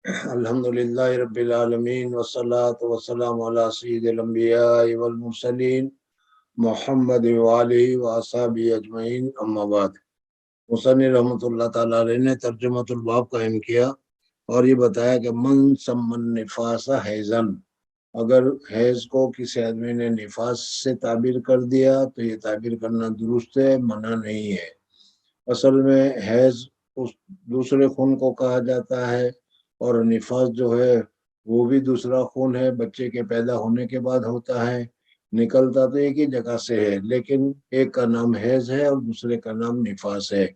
الحمدللہ رب العالمین والصلاة والسلام علی سید الانبیاء والمرسلین محمد وآلہ وآصحابہ اجمعین، اما بعد۔ مصنف رحمۃ اللہ تعالیٰ علیہ نے ترجمۃ الباب قائم کیا اور یہ بتایا کہ من سمن نفاس حیضن، اگر حیض کو کسی آدمی نے نفاس سے تعبیر کر دیا تو یہ تعبیر کرنا درست ہے، منع نہیں ہے۔ اصل میں حیض اس دوسرے خون کو کہا جاتا ہے، اور نفاس جو ہے وہ بھی دوسرا خون ہے، بچے کے پیدا ہونے کے بعد ہوتا ہے، نکلتا تو ایک ہی جگہ سے ہے، لیکن ایک کا نام حیض ہے اور دوسرے کا نام نفاس ہے۔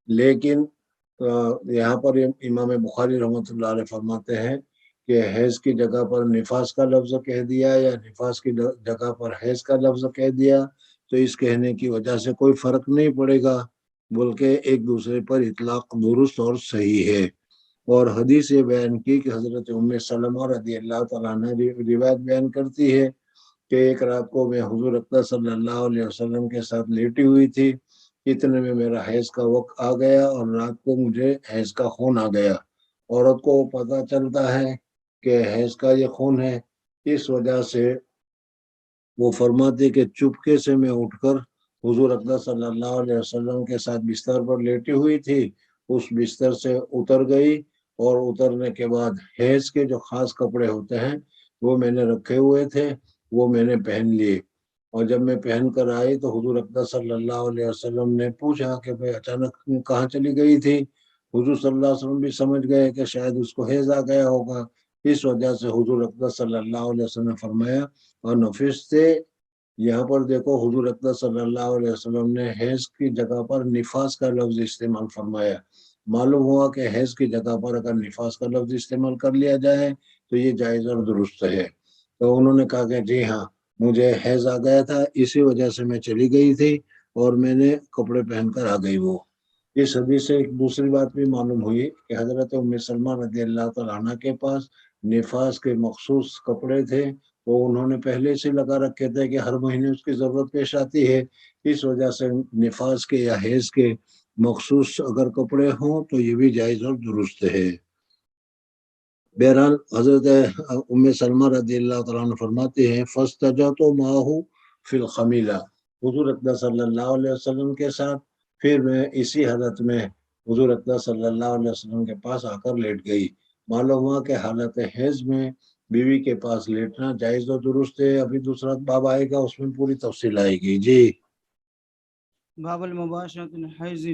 لیکن یہاں پر امام بخاری رحمۃ اللہ علیہ فرماتے ہیں کہ حیض کی جگہ پر نفاس کا لفظ کہہ دیا یا نفاس کی جگہ پر حیض کا لفظ کہہ دیا تو اس کہنے کی وجہ سے کوئی فرق نہیں پڑے گا، بلکہ ایک دوسرے پر اطلاق درست اور صحیح ہے۔ اور حدیث یہ بیان کی کہ حضرت ام سلمہ رضی اللہ تعالیٰ عنہ روایت بیان کرتی ہے کہ ایک رات کو میں حضور اقدس صلی اللہ علیہ وسلم کے ساتھ لیٹی ہوئی تھی، اتنے میں میرا حیض کا وقت آ گیا اور رات کو مجھے حیض کا خون آ گیا۔ عورت کو پتہ چلتا ہے کہ حیض کا یہ خون ہے، اس وجہ سے وہ فرماتے کہ چپکے سے میں اٹھ کر حضور اقدس صلی اللہ علیہ وسلم کے ساتھ بستر پر لیٹی ہوئی تھی، اس بستر سے اتر گئی، اور اترنے کے بعد حیض کے جو خاص کپڑے ہوتے ہیں وہ میں نے رکھے ہوئے تھے، وہ میں نے پہن لیے۔ اور جب میں پہن کر آئی تو حضور اقدس صلی اللہ علیہ وسلم نے پوچھا کہ بھائی اچانک کہاں چلی گئی تھی؟ حضور صلی اللہ علیہ وسلم بھی سمجھ گئے کہ شاید اس کو حیض آ گیا ہوگا، اس وجہ سے حضور اقدس صلی اللہ علیہ وسلم نے فرمایا اور نفس سے، یہاں پر دیکھو حضور اقدس صلی اللہ علیہ وسلم نے حیض کی جگہ پر نفاس کا لفظ استعمال فرمایا۔ معلوم ہوا کہ حیض کی جگہ پر اگر نفاس کا لفظ استعمال کر لیا جائے تو یہ جائز اور درست ہے۔ تو انہوں نے کہا کہ جی ہاں، مجھے حیض آ گیا تھا، اسی وجہ سے میں چلی گئی تھی اور میں نے کپڑے پہن کر آ گئی۔ وہ اس حدیث سے ایک دوسری بات بھی معلوم ہوئی کہ حضرت ام سلمہ رضی اللہ تعالیٰ عنہ کے پاس نفاس کے مخصوص کپڑے تھے، وہ انہوں نے پہلے سے لگا رکھے تھے کہ ہر مہینے اس کی ضرورت پیش آتی ہے، اس وجہ سے نفاس کے یا حیض کے مخصوص اگر کپڑے ہوں تو یہ بھی جائز اور درست ہے۔ بہرحال حضرت ام سلمہ رضی اللہ تعالیٰ عنہ فرماتے ہیں فاستجعت معه فی الخمیلہ، حضور اقدس صلی اللہ علیہ وسلم کے ساتھ پھر میں اسی حالت میں حضور اقدس صلی اللہ علیہ وسلم کے پاس آ کر لیٹ گئی۔ معلوم ہوا کہ حالت حیض میں بیوی کے پاس لیٹنا جائز و درست ہے۔ ابھی دوسرا باب آئے گا، اس میں پوری تفصیل آئے گی۔ جی باب المباشرة حيز.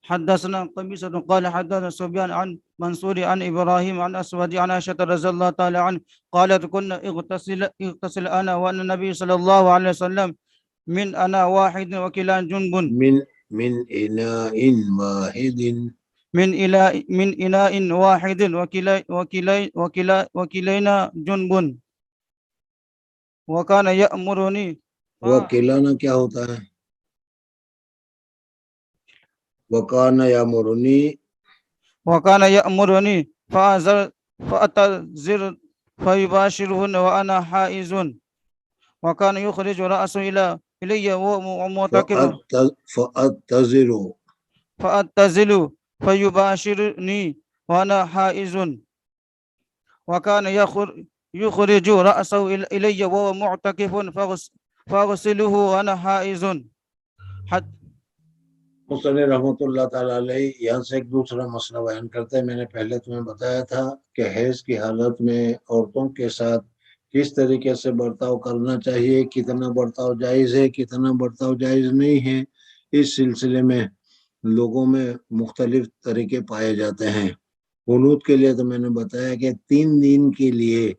حدثنا قبيصة قال حدثنا سفيان عن منصور عن إبراهيم عن أسود عن عائشة رضي الله تعالى عنه قالت كنا اغتسل أنا وأن النبي صلى الله عليه وسلم من أنا واحد وكلا جنب من إناء واحد من إناء واحد وكلينا جنب وكان يأمرني وکلانا کیا ہوتا ہے؟ وكان يأمرني فأتزر فيباشرهن وأنا حائز وكان يخرج رأسه إلي ومعتكف فأتزل فيباشرني وأنا حائز وكان يخرج رأسه إلي وهو معتكف فأغسله وأنا حائز. مصنف رحمۃ اللہ تعالیٰ علیہ یہاں سے ایک دوسرا مسئلہ بیان کرتے ہیں۔ میں نے پہلے تمہیں بتایا تھا کہ حیض کی حالت میں عورتوں کے ساتھ کس طریقے سے برتاؤ کرنا چاہیے، کتنا برتاؤ جائز ہے، کتنا برتاؤ جائز نہیں ہے۔ اس سلسلے میں لوگوں میں مختلف طریقے پائے جاتے ہیں۔ قنوت کے لیے تو میں نے بتایا کہ 3 دن کے لیے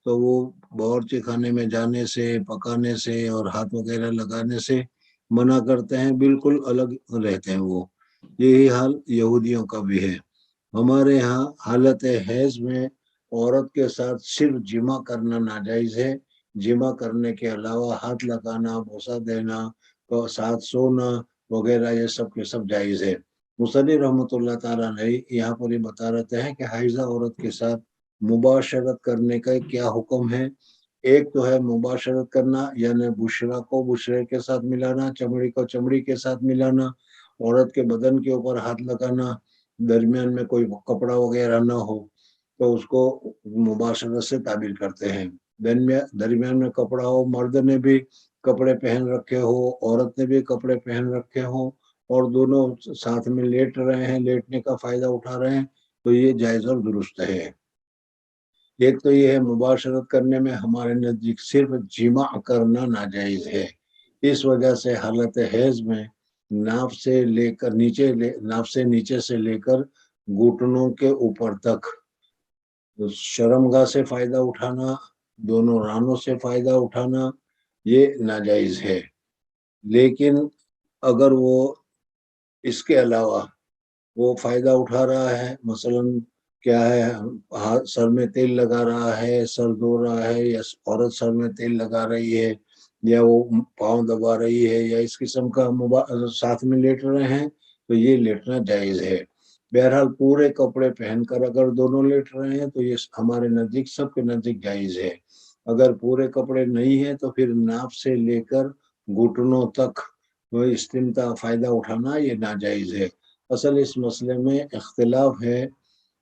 تو وہ باورچی خانے میں جانے سے، پکانے سے اور ہاتھ وغیرہ لگانے سے منع کرتے ہیں، بالکل الگ رہتے ہیں وہ۔ یہی حال یہودیوں کا بھی ہے۔ ہمارے ہاں حالت حیض میں عورت کے ساتھ صرف جمع کرنا ناجائز ہے، جمع کرنے کے علاوہ ہاتھ لگانا، بوسہ دینا، ساتھ سونا وغیرہ یہ سب کے سب جائز ہے۔ مصنف رحمۃ اللہ تعالیٰ نے یہاں پر یہ بتا رہتے ہیں کہ حائضہ عورت کے ساتھ مباشرت کرنے کا کیا حکم ہے۔ ایک تو ہے مباشرت کرنا، یعنی بشرا کو بشرے کے ساتھ ملانا، چمڑی کو چمڑی کے ساتھ ملانا، عورت کے بدن کے اوپر ہاتھ لگانا، درمیان میں کوئی کپڑا وغیرہ نہ ہو۔ تو اس کو مباشرت سے تعبیر کرتے ہیں۔ درمیان میں کپڑا ہو، مرد نے بھی کپڑے پہن رکھے ہو، عورت نے بھی کپڑے پہن رکھے ہوں، اور دونوں ساتھ میں لیٹ رہے ہیں، لیٹنے کا فائدہ اٹھا رہے ہیں، تو یہ جائز اور درست ہے۔ ایک تو یہ ہے مباشرت کرنے میں ہمارے نزدیک صرف جماع کرنا ناجائز ہے۔ اس وجہ سے حالت حیض میں ناف سے نیچے سے لے کر گھٹنوں کے اوپر تک شرمگاہ سے فائدہ اٹھانا، دونوں رانوں سے فائدہ اٹھانا، یہ ناجائز ہے۔ لیکن اگر وہ اس کے علاوہ وہ فائدہ اٹھا رہا ہے، مثلا کیا ہے، سر میں تیل لگا رہا ہے، سر دھو رہا ہے، یا عورت سر میں تیل لگا رہی ہے، یا وہ پاؤں دبا رہی ہے، یا اس قسم کا ساتھ میں لیٹ رہے ہیں، تو یہ لیٹنا جائز ہے۔ بہرحال پورے کپڑے پہن کر اگر دونوں لیٹ رہے ہیں تو یہ ہمارے نزدیک، سب کے نزدیک جائز ہے۔ اگر پورے کپڑے نہیں ہیں تو پھر ناف سے لے کر گھٹنوں تک استمتاع فائدہ اٹھانا یہ ناجائز ہے۔ اصل اس مسئلے میں اختلاف ہے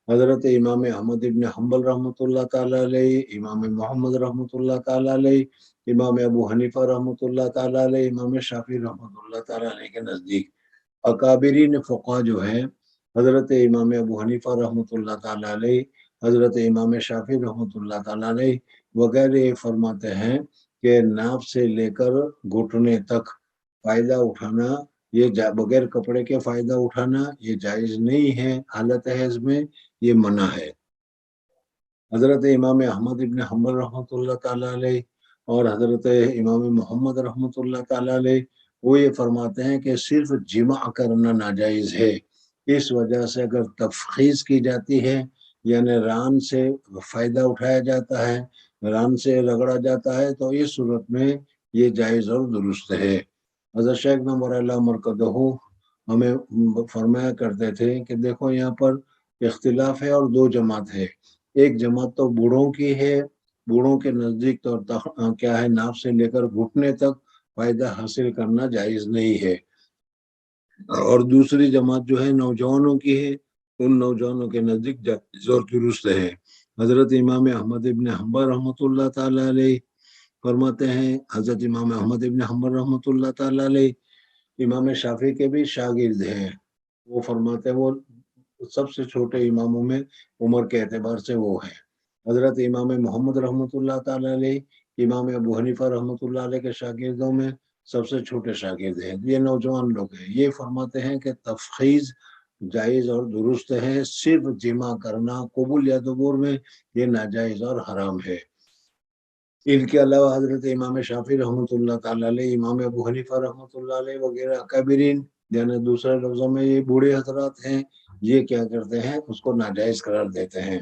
حضرت امام احمد ابن حنبل رحمۃ اللہ تعالیٰ علیہ، امام محمد رحمۃ اللہ تعالیٰ علیہ، امام ابو حنیفہ رحمۃ اللہ تعالیٰ علیہ، امام شافعی رحمۃ اللہ تعالیٰ علیہ کے نزدیک۔ اکابرین فقہ جو ہے حضرت امام ابو حنیفہ رحمۃ اللہ تعالیٰ علیہ، حضرت امام شافعی رحمۃ اللہ تعالیٰ علیہ وغیرہ یہ فرماتے ہیں کہ ناف سے لے کر گھٹنے تک فائدہ اٹھانا، یہ بغیر کپڑے کے فائدہ اٹھانا یہ جائز نہیں ہے، حالت حیض میں یہ منع ہے۔ حضرت امام احمد ابن حنبل رحمۃ اللہ تعالیٰ علیہ اور حضرت امام محمد رحمۃ اللہ تعالیٰ علیہ وہ یہ فرماتے ہیں کہ صرف جماع کرنا ناجائز ہے۔ اس وجہ سے اگر تفخیص کی جاتی ہے، یعنی ران سے فائدہ اٹھایا جاتا ہے، ران سے رگڑا جاتا ہے، تو اس صورت میں یہ جائز اور درست ہے۔ حضرت شیخ نور اللہ مرکزہ ہمیں فرمایا کرتے تھے کہ دیکھو یہاں پر اختلاف ہے اور دو جماعت ہے۔ ایک جماعت تو بوڑھوں کی ہے، بوڑھوں کے نزدیک تو کیا ہے، ناف سے لے کر گھٹنے تک فائدہ حاصل کرنا جائز نہیں ہے، اور دوسری جماعت جو ہے نوجوانوں کی ہے، ان نوجوانوں کے نزدیک جائز اور درست ہے۔ حضرت امام احمد ابن حنبل رحمۃ اللہ تعالیٰ علیہ فرماتے ہیں، حضرت امام احمد ابن حنبل رحمۃ اللہ تعالیٰ علیہ امام شافعی کے بھی شاگرد ہیں، وہ فرماتے ہیں، وہ سب سے چھوٹے اماموں میں عمر کے اعتبار سے وہ ہے۔ حضرت امام محمد رحمۃ اللہ تعالیٰ علیہ امام ابو حنیفہ رحمۃ اللہ علیہ کے شاگردوں میں سب سے چھوٹے شاگرد ہیں، یہ نوجوان لوگ ہیں۔ یہ فرماتے ہیں کہ تفخیص جائز اور درست ہے، صرف جماع کرنا قبول یا دبر میں یہ ناجائز اور حرام ہے۔ ان کے علاوہ حضرت امام شافعی رحمۃ اللہ تعالیٰ علیہ، امام ابو حنیفہ رحمۃ اللہ علیہ وغیرہ اکابرین، یعنی دوسرے لفظوں میں یہ بوڑھے حضرات ہیں، یہ کیا کرتے ہیں، اس کو ناجائز قرار دیتے ہیں۔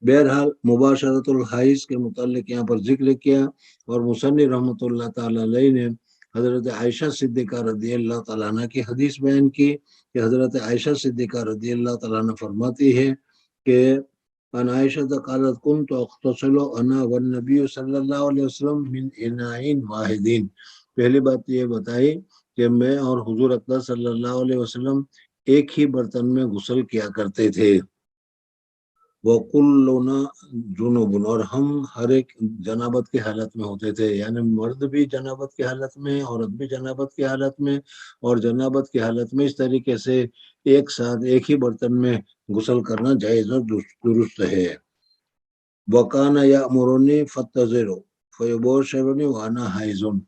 بہرحال مباشرت الحیض کے متعلق یہاں پر ذکر کیا، اور مصنف رحمۃ اللہ تعالیٰ علیہ نے حضرت عائشہ صدیقہ رضی اللہ تعالیٰ عنہ کی حدیث بیان کی کہ حضرت عائشہ صدیقہ رضی اللہ تعالیٰ عنہ فرماتی ہے کہ ان عائشہ قالت كنت اغتسل انا والنبي صلی اللہ علیہ وسلم من اناء واحد۔ پہلی بات یہ بتائی کہ میں اور حضور اکرم صلی اللہ علیہ وسلم ایک ہی برتن میں غسل کیا کرتے تھے۔ وَكُلُّنَا جُنُوبٌ، اور ہم ہر ایک جنابت کی حالت میں ہوتے تھے، یعنی مرد بھی جنابت کی حالت میں، عورت بھی جنابت کی حالت میں، اور جنابت کی حالت میں اس طریقے سے ایک ساتھ ایک ہی برتن میں غسل کرنا جائز اور درست ہے۔ وَكَانَ يَأْمُرُنِي فَاتَّزِرُ فَيُبَاشِرُنِي وَأَنَا حَائِضٌ۔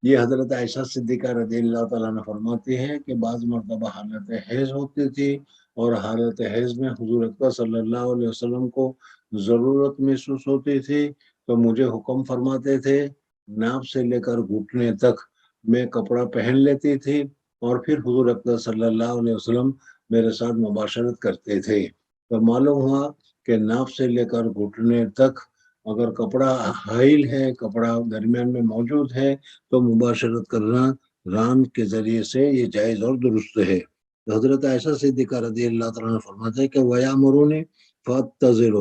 یہ حضرت عائشہ صدیقہ رضی اللہ تعالیٰ عنہ فرماتی ہے کہ بعض مرتبہ حالت حیض ہوتی تھی، اور حالت حیض میں حضور اکرم صلی اللہ علیہ وسلم کو ضرورت محسوس ہوتی تھی تو مجھے حکم فرماتے تھے، ناف سے لے کر گھٹنے تک میں کپڑا پہن لیتی تھی، اور پھر حضور اکرم صلی اللہ علیہ وسلم میرے ساتھ مباشرت کرتے تھے۔ تو معلوم ہوا کہ ناف سے لے کر گھٹنے تک اگر کپڑا حائل ہے، کپڑا درمیان میں موجود ہے، تو مباشرت کرنا ران کے ذریعے سے یہ جائز اور درست ہے۔ تو حضرت عائشہ صدیقہ رضی اللہ تعالیٰ عنہ فرماتے ہیں کہ وَيَأْمُرُنِي فَاتَّزِرُ،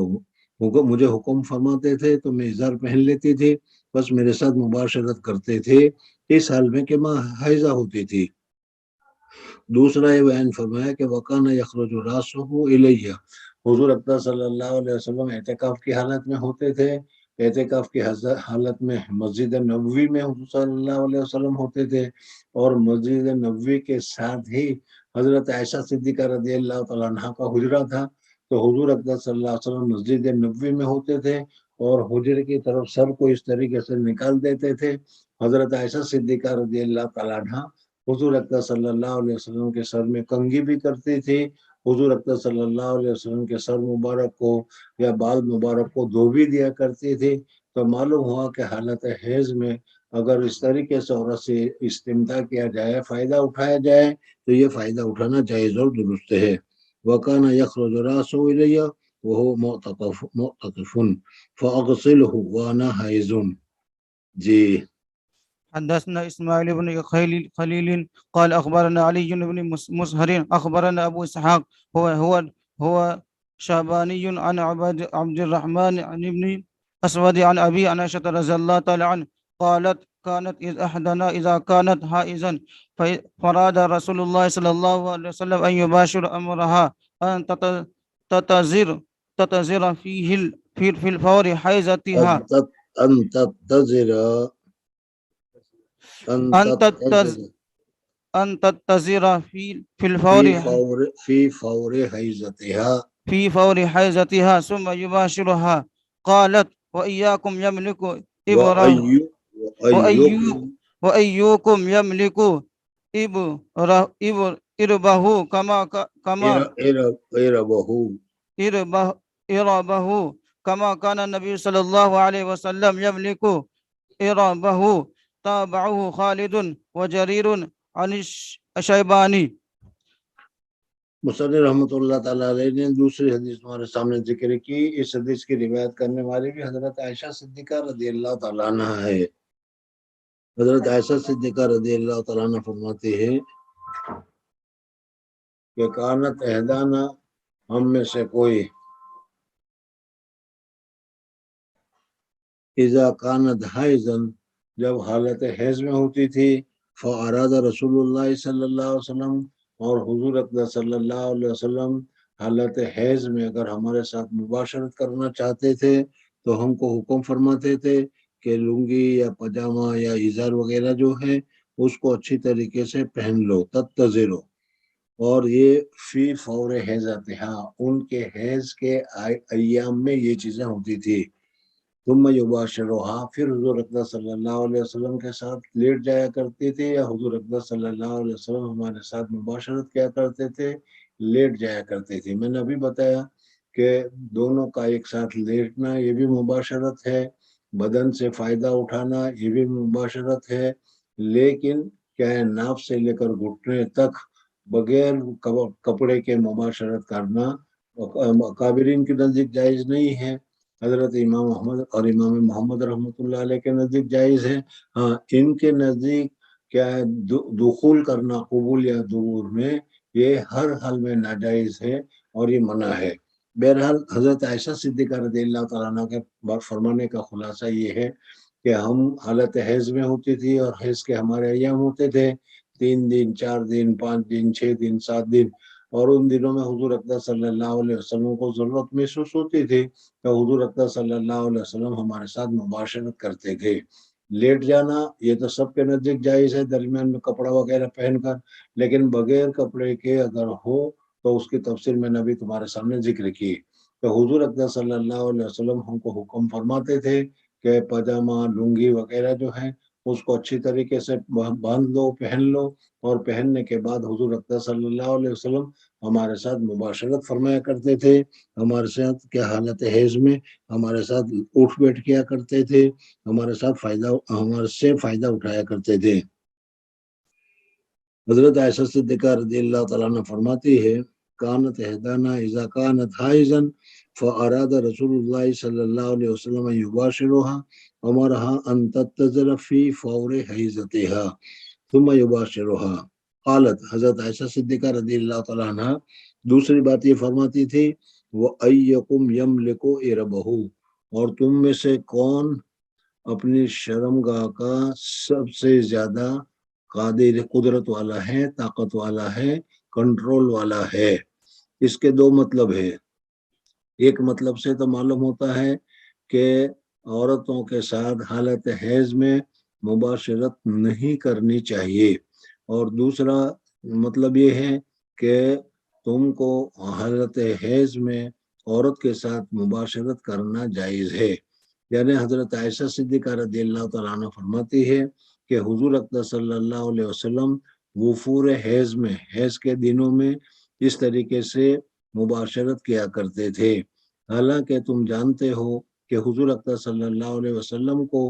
مجھے حکم فرماتے تھے تو میں ازار پہن لیتی تھی، بس میرے ساتھ مباشرت کرتے تھے اس حال میں کہ ماں حائضہ ہوتی تھی۔ دوسرا یہ بیان فرمایا کہ وَكَانَ يَخْرُجُ رَأْسُهُ إِلَيَّ، حضور اکرم صلی اللہ علیہ وسلم اعتکاف کی حالت میں ہوتے تھے، اعتکاف کی حالت میں مسجد نبوی میں حضور صلی اللہ علیہ وسلم ہوتے تھے، اور مسجد نبوی کے ساتھ ہی حضرت عائشہ صدیقہ رضی اللہ تعالیٰ عنہ کا حجرہ تھا، تو حضور اکرم صلی اللہ علیہ وسلم مسجد نبوی میں ہوتے تھے اور حجرے کی طرف سر کو اس طریقے سے نکال دیتے تھے۔ حضرت عائشہ صدیقہ رضی اللہ تعالیٰ عنہ حضور اکرم صلی اللہ علیہ وسلم کے سر میں کنگھی بھی کرتی تھی، حضور اکرم صلی اللہ علیہ وسلم کے سر مبارک کو یا بال مبارک کو دھو بھی دیا کرتی تھی۔ تو معلوم ہوا کہ حالت حیض میں اگر اس طریقے سے عورت سے استمتاع کیا جائے، فائدہ اٹھایا جائے، تو یہ فائدہ اٹھانا جائز اور درست ہے۔ وَكَانَ يَخْرُجُ رَأْسُهُ إِلَيَّ وَهُوَ مُعْتَكِفٌ فَأَغْسِلْهُ وَأَنَا حَائِضٌ۔ جی حدثنا اسماعيل بن خليل قال اخبرنا علي بن مسهر اخبرنا ابو اسحاق هو شعباني عن عبد الرحمن عن ابن اسود عن ابي عن عائشة رضي الله تعالى عنه قالت كانت احدنا اذا كانت حائزا فراد رسول الله صلى الله عليه وسلم ان يباشر امرها ان تتزر فيه في الفور حيزتها أن تتزر أن تتزر في الفور في فور حيزتها في فور حيزتها ثم يباشرها. قالت وإياكم يملك وأيكم يملك إربه كما كان النبي صلى الله عليه وسلم يملك إربه. تابعه خالد وجرير عن الشيباني۔ مصنف رحمۃ اللہ تعالیٰ علیہ نے دوسری حدیث ہمارے سامنے ذکر کی۔ اس حدیث کی روایت کرنے والی بھی حضرت عائشہ صدیقہ رضی اللہ تعالیٰ عنہ ہے۔ حضرت عائشہ صدیقہ رضی اللہ تعالیٰ عنہ فرماتی ہے کہ کانت احدانا، ہم میں سے کوئی، اذا کانت حائضا، جب حالت حیض میں ہوتی تھی، فاراد رسول اللہ صلی اللہ علیہ وسلم، اور حضور اکرم صلی اللہ علیہ وسلم حالت حیض میں اگر ہمارے ساتھ مباشرت کرنا چاہتے تھے تو ہم کو حکم فرماتے تھے کہ لنگی یا پاجامہ یا ازار وغیرہ جو ہے اس کو اچھی طریقے سے پہن لو، تتزرو، اور یہ فی فور حیضتہا، ان کے حیض کے ایام میں یہ چیزیں ہوتی تھی۔ ثم یباشرھا، پھر حضور اکرم صلی اللہ علیہ وسلم کے ساتھ لیٹ جایا کرتی تھی، یا حضور اکرم صلی اللہ علیہ وسلم ہمارے ساتھ مباشرت کیا کرتے تھے، لیٹ جایا کرتے تھے۔ میں نے ابھی بتایا کہ دونوں کا ایک ساتھ لیٹنا یہ بھی مباشرت ہے، بدن سے فائدہ اٹھانا یہ بھی مباشرت ہے، لیکن کیا ہے، ناف سے لے کر گھٹنے تک بغیر کپڑے کے مباشرت کرنا اکابرین کے نزدیک جائز نہیں ہے۔ حضرت امام احمد اور امام محمد رحمۃ اللہ علیہ کے نزدیک جائز ہے۔ ہاں، ان کے نزدیک کیا ہے، دخول کرنا قبول یا دبور میں یہ ہر حال میں ناجائز ہے اور یہ منع ہے۔ بہرحال حضرت عائشہ صدیقہ رضی اللہ تعالیٰ عنہ کے فرمانے کا خلاصہ یہ ہے کہ ہم حالت حیض میں ہوتی تھی اور حیض کے ہمارے ایام ہوتے تھے، 3 دن 4 دن 5 دن 6 دن 7 دن، اور ان دنوں میں حضور اکرم صلی اللہ علیہ وسلم کو ضرورت محسوس ہوتی تھی کہ حضور اکرم صلی اللہ علیہ وسلم ہمارے ساتھ مباشرت کرتے تھے۔ لیٹ جانا یہ تو سب کے نزدیک جائز ہے درمیان میں کپڑا وغیرہ پہن کر، لیکن بغیر کپڑے کے اگر ہو تو اس کی تفصیل میں نے ابھی تمہارے سامنے ذکر کی کہ حضور اکرم صلی اللہ علیہ وسلم ہم کو حکم فرماتے تھے کہ پاجامہ لنگی وغیرہ جو ہے اس کو اچھی طریقے سے باندھ لو، پہن لو، اور پہننے کے بعد حضور اکرم صلی اللہ علیہ وسلم ہمارے ساتھ مباشرت فرمایا کرتے تھے، ہمارے ساتھ کیا حالت حیض میں ہمارے ساتھ اٹھ بیٹھ کیا کرتے تھے، ہمارے سے فائدہ اٹھایا کرتے تھے۔ حضرت عائشہ صدیقہ رضی اللہ تعالیٰ عنہ فرماتی ہے کانت احدانا اذا کانت حائضا فاراد رسول اللہ صلی اللہ علیہ وسلم یباشرھا امرها ان تتزر فی فور حیضتها ثم یباشرھا۔ قالت، حضرت عائشہ صدیقہ رضی اللہ تعالیٰ عنہ دوسری بات یہ فرماتی تھی وَأَيَّكُمْ يَمْلِكُ إِرْبَهُ، اور تم میں سے کون اپنی شرمگاہ کا سب سے زیادہ قادر، قدرت والا ہے، طاقت والا ہے، کنٹرول والا ہے۔ اس کے 2 مطلب ہے۔ ایک مطلب سے تو معلوم ہوتا ہے کہ عورتوں کے ساتھ حالت حیض میں مباشرت نہیں کرنی چاہیے، اور دوسرا مطلب یہ ہے کہ تم کو حالت حیض میں عورت کے ساتھ مباشرت کرنا جائز ہے۔ یعنی حضرت عائشہ صدیقہ رضی اللہ تعالیٰ عنہ فرماتی ہے کہ حضور اکرم صلی اللہ علیہ وسلم وفور حیض میں، حیض کے دنوں میں اس طریقے سے مباشرت کیا کرتے تھے۔ حالانکہ تم جانتے ہو کہ حضور اکرم صلی اللہ علیہ وسلم کو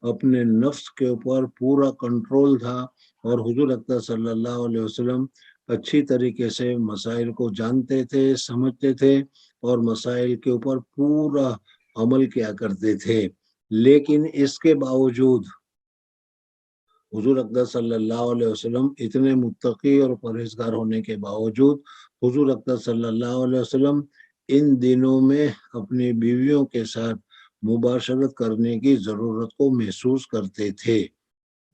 اپنے نفس کے اوپر پورا کنٹرول تھا، اور حضور اکرم صلی اللہ علیہ وسلم اچھی طریقے سے مسائل کو جانتے تھے، سمجھتے تھے، اور مسائل کے اوپر پورا عمل کیا کرتے تھے۔ لیکن اس کے باوجود حضور اکرم صلی اللہ علیہ وسلم اتنے متقی اور پرہیزگار ہونے کے باوجود حضور اکرم صلی اللہ علیہ وسلم ان دنوں میں اپنی بیویوں کے ساتھ مباشرت کرنے کی ضرورت کو محسوس کرتے تھے۔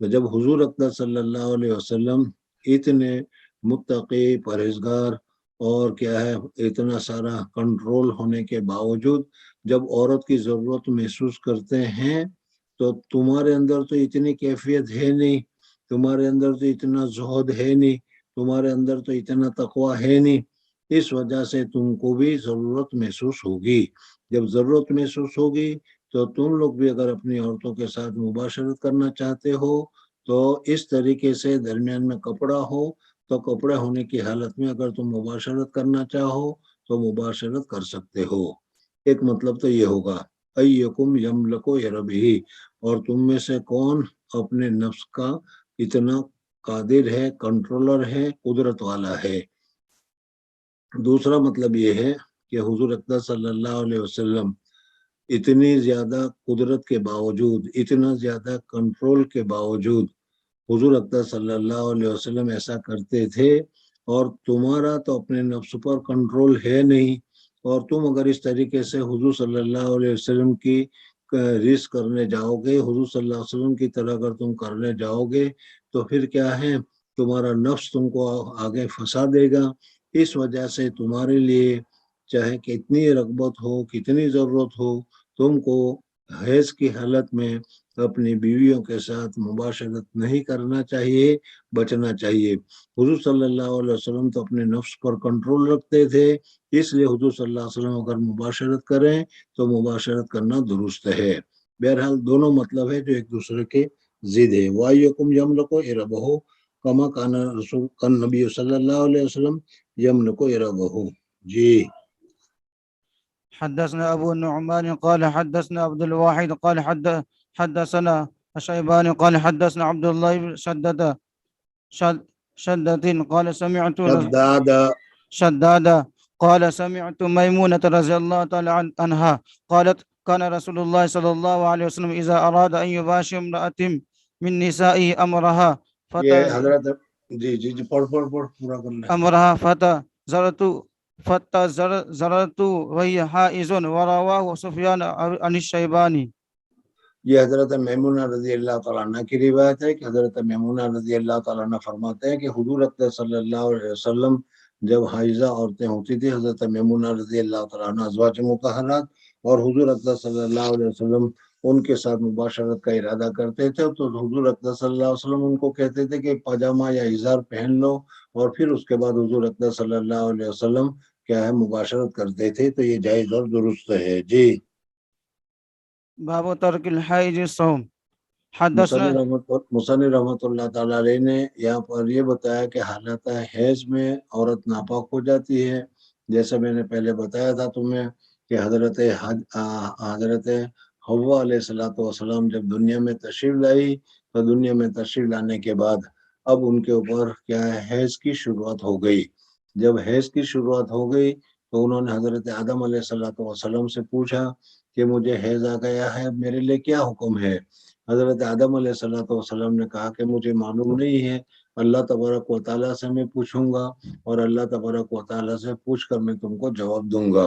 تو جب حضور اکرم صلی اللہ علیہ وسلم اتنے متقی، پرہیزگار اور کیا ہے اتنا سارا کنٹرول ہونے کے باوجود جب عورت کی ضرورت محسوس کرتے ہیں تو تمہارے اندر تو اتنی کیفیت ہے نہیں، تمہارے اندر تو اتنا زہد ہے نہیں، تمہارے اندر تو اتنا تقوی ہے نہیں، اس وجہ سے تم کو بھی ضرورت محسوس ہوگی۔ جب ضرورت محسوس ہوگی تو تم لوگ بھی اگر اپنی عورتوں کے ساتھ مباشرت کرنا چاہتے ہو تو اس طریقے سے درمیان میں کپڑا ہو، تو کپڑے ہونے کی حالت میں اگر تم مباشرت کرنا چاہو تو مباشرت کر سکتے ہو۔ ایک مطلب تو یہ ہوگا ایکم یملکو یربہ، اور تم میں سے کون اپنے نفس کا اتنا قادر ہے، کنٹرولر ہے، قدرت والا ہے۔ دوسرا مطلب یہ ہے کہ حضور اکرم صلی اللہ علیہ وسلم اتنی زیادہ قدرت کے باوجود، اتنا زیادہ کنٹرول کے باوجود حضور اکرم صلی اللہ علیہ وسلم ایسا کرتے تھے، اور تمہارا تو اپنے نفس پر کنٹرول ہے نہیں، اور تم اگر اس طریقے سے حضور صلی اللہ علیہ وسلم کی ریس کرنے جاؤ گے، حضور صلی اللہ علیہ وسلم کی طرح اگر تم کرنے جاؤ گے تو پھر کیا ہے، تمہارا نفس تم کو آگے پھنسا دے گا۔ اس وجہ سے تمہارے لیے چاہے کتنی رغبت ہو، کتنی ضرورت ہو، تم کو حیض کی حالت میں اپنی بیویوں کے ساتھ مباشرت نہیں کرنا چاہیے، بچنا چاہیے۔ حضور صلی اللہ علیہ وسلم تو اپنے نفس پر کنٹرول رکھتے تھے، اس لیے حضور صلی اللہ علیہ وسلم اگر مباشرت کریں تو مباشرت کرنا درست ہے۔ بہرحال دونوں مطلب ہے جو ایک دوسرے کے ضد ہے۔ وَأَيُّكُمْ يَمْلِكُ إِرْبَهُ كَمَا كَانَ النَّبِيُّ صلی اللہ علیہ وسلم يَمْلِكُ إِرْبَهُ۔ جی حدثنا أبو النعمان قال حدثنا عبد الواحد قال حدثنا الشيباني قال حدثنا عبد الله بن شدة قال سمعت شداد قال سمعت ميمونة رضي الله تعالى عنها قالت كان رسول الله صلى الله عليه وسلم إذا أراد أن يباشر امرأة من نسائه أمرها یہ حضرت جی پڑھ پورا کر لیں۔ أمرها فتزرت وهي حائز ورواه سفيان عن الشيباني۔ یہ حضرت میمونہ رضی اللہ تعالیٰ عنہ کی روایت ہے کہ حضرت میمونہ رضی اللہ تعالیٰ عنہ فرماتے ہیں کہ حضور اکرم صلی اللہ علیہ وسلم جب حائضہ عورتیں ہوتی تھی، حضرت میمونہ رضی اللہ تعالیٰ عنہ ازواج مطہرات، اور حضور اکرم صلی اللہ علیہ وسلم ان کے ساتھ مباشرت کا ارادہ کرتے تھے، تو حضور اکرم صلی اللہ علیہ وسلم ان کو کہتے تھے کہ پاجامہ یا ازار پہن لو، اور پھر اس کے بعد حضور اکرم صلی اللہ علیہ وسلم کیا ہے مباشرت کرتے تھے، تو یہ جائز اور درست ہے۔ جی باب ترک الحائض الصوم۔ مصنف رحمۃ اللہ تعالیٰ علیہ نے یہاں پر یہ بتایا کہ حالت حیض میں عورت ناپاک ہو جاتی ہے، جیسا میں نے پہلے بتایا تھا تمہیں کہ حضرت حوا علیہ الصلوۃ والسلام جب دنیا میں تشریف لائی تو دنیا میں تشریف لانے کے بعد اب ان کے اوپر کیا ہے حیض کی شروعات ہو گئی۔ جب حیض کی شروعات ہو گئی تو انہوں نے حضرت آدم علیہ الصلوۃ والسلام سے پوچھا کہ مجھے حیض آ گیا ہے، میرے لیے کیا حکم ہے؟ حضرت آدم علیہ الصلوۃ والسلام نے کہا کہ مجھے معلوم نہیں ہے، اللہ تبارک و تعالیٰ سے میں پوچھوں گا، اور اللہ تبارک و تعالیٰ سے پوچھ کر میں تم کو جواب دوں گا۔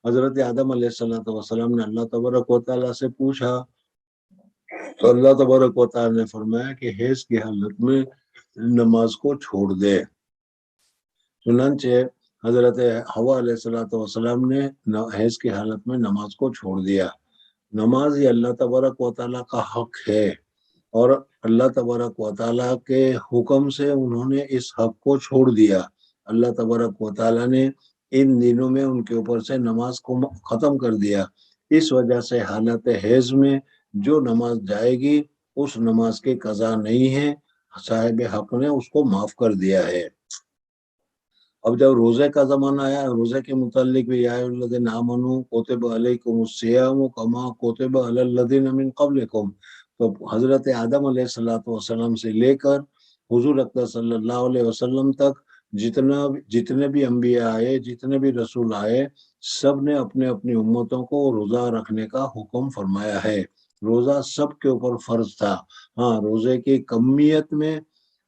حضرت آدم علیہ الصلوۃ والسلام نے اللہ تبارک و تعالیٰ سے پوچھا تو اللہ تبارک و تعالیٰ نے فرمایا کہ حیض کی حالت میں نماز کو چھوڑ دے۔ چنانچہ حضرت حوا علیہ السلام نے حیض کی حالت میں نماز کو چھوڑ دیا. نماز یہ اللہ تبارک و تعالیٰ کا حق ہے اور اللہ تبارک و تعالیٰ کے حکم سے انہوں نے اس حق کو چھوڑ دیا. اللہ تبارک و تعالیٰ نے ان دنوں میں ان کے اوپر سے نماز کو ختم کر دیا. اس وجہ سے حالت حیض میں جو نماز جائے گی اس نماز کی قضا نہیں ہے، صاحب حق نے اس کو معاف کر دیا ہے. اب جب روزے کا زمانہ آیا، روزے کے متعلق بھی یا الذین آمنوا کتب علیکم الصیام کما کتب علی الذین من قبلکم، تو حضرت آدم علیہ السلام سے لے کر حضور اکرم صلی اللہ علیہ وسلم تک جتنے بھی انبیاء آئے، جتنے بھی رسول آئے، سب نے اپنے اپنی امتوں کو روزہ رکھنے کا حکم فرمایا ہے. روزہ سب کے اوپر فرض تھا. ہاں، روزے کی کمیت میں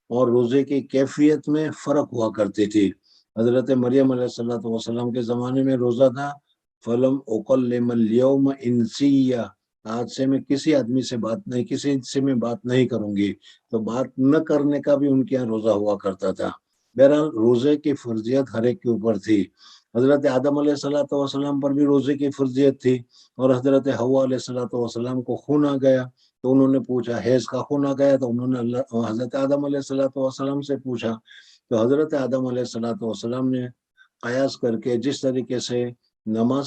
اور روزے کی کیفیت میں فرق ہوا کرتی تھی. حضرت مریم علیہ السلام کے زمانے میں روزہ تھا، فلم اکلم اليوم انسیہ، آج سے میں کسی آدمی سے کسی سے میں بات نہیں کروں گی. تو بات نہ کرنے کا بھی ان کے یہاں روزہ ہوا کرتا تھا. بہرحال روزے کی فرضیت ہر ایک کے اوپر تھی. حضرت آدم علیہ السلام پر بھی روزے کی فرضیت تھی، اور حضرت حوا علیہ السلام کو خون آ گیا تو انہوں نے پوچھا، حیض کا خون آ گیا تو انہوں نے حضرت آدم علیہ السلام سے پوچھا. تو حضرت آدم علیہ السلام نے قیاس کر کے جس طریقے سے نماز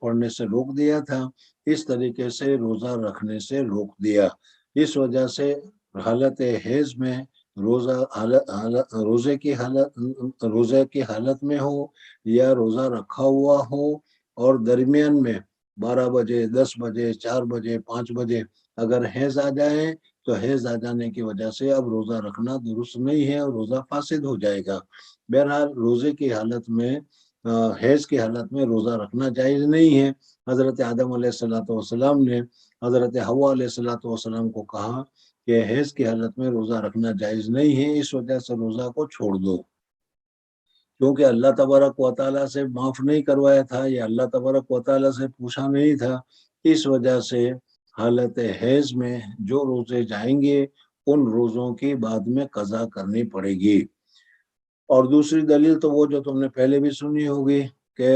پڑھنے سے روک دیا تھا، اس طریقے سے روزہ رکھنے سے روک دیا. اس وجہ سے حالت حیض میں روزے کی حالت میں ہو یا روزہ رکھا ہوا ہو، اور درمیان میں 12 بجے 10 بجے 4 بجے 5 بجے اگر حیض آ جائے تو حیض آ جانے کی وجہ سے اب روزہ رکھنا درست نہیں ہے اور روزہ فاسد ہو جائے گا. بہرحال روزے کی حالت میں حیض کی حالت میں روزہ رکھنا جائز نہیں ہے. حضرت آدم علیہ السلام نے حضرت حوا علیہ السلام کو کہا کہ حیض کی حالت میں روزہ رکھنا جائز نہیں ہے، اس وجہ سے روزہ کو چھوڑ دو. کیونکہ اللہ تبارک و تعالیٰ سے معاف نہیں کروایا تھا یا اللہ تبارک و تعالیٰ سے پوچھا نہیں تھا، اس وجہ سے حالت حیض میں جو روزے جائیں گے ان روزوں کی بعد میں قضا کرنی پڑے گی. اور دوسری دلیل تو وہ جو تم نے پہلے بھی سنی ہوگی کہ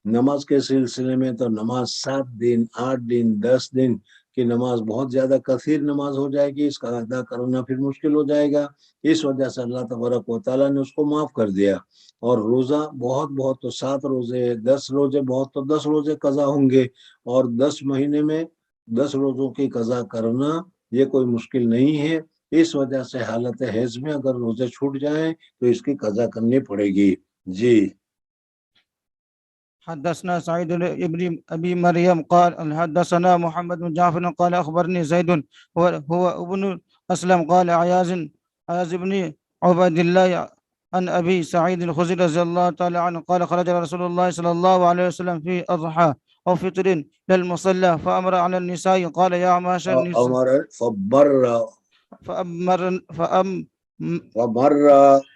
نماز کے سلسلے میں تو نماز 7 دن 8 دن 10 دن کی نماز بہت زیادہ کثیر نماز ہو جائے گی، اس کا ادا کرنا پھر مشکل ہو جائے گا. اس وجہ سے اللہ تبارک و تعالیٰ نے اس کو معاف کر دیا. اور روزہ بہت تو 7 روزے 10 روزے بہت تو 10 روزے قضا ہوں گے، اور 10 مہینے میں 10 روزوں کی قضا کرنا یہ کوئی مشکل نہیں ہے. اس وجہ سے حالت حیض میں اگر روزے چھوٹ جائیں تو اس کی قضا کرنی پڑے گی. جی. حدثنا سعيد بن أبي مريم قال حدثنا محمد بن جعفر قال أخبرني زيد هو ابن أسلم قال عياز بن عبد الله عن أبي سعيد الخدري رضي الله تعالى عنه قال خرج رسول الله صلى الله عليه وسلم في أضحى أو فطر للمصلى فأمر على النساء قال يا معشر النساء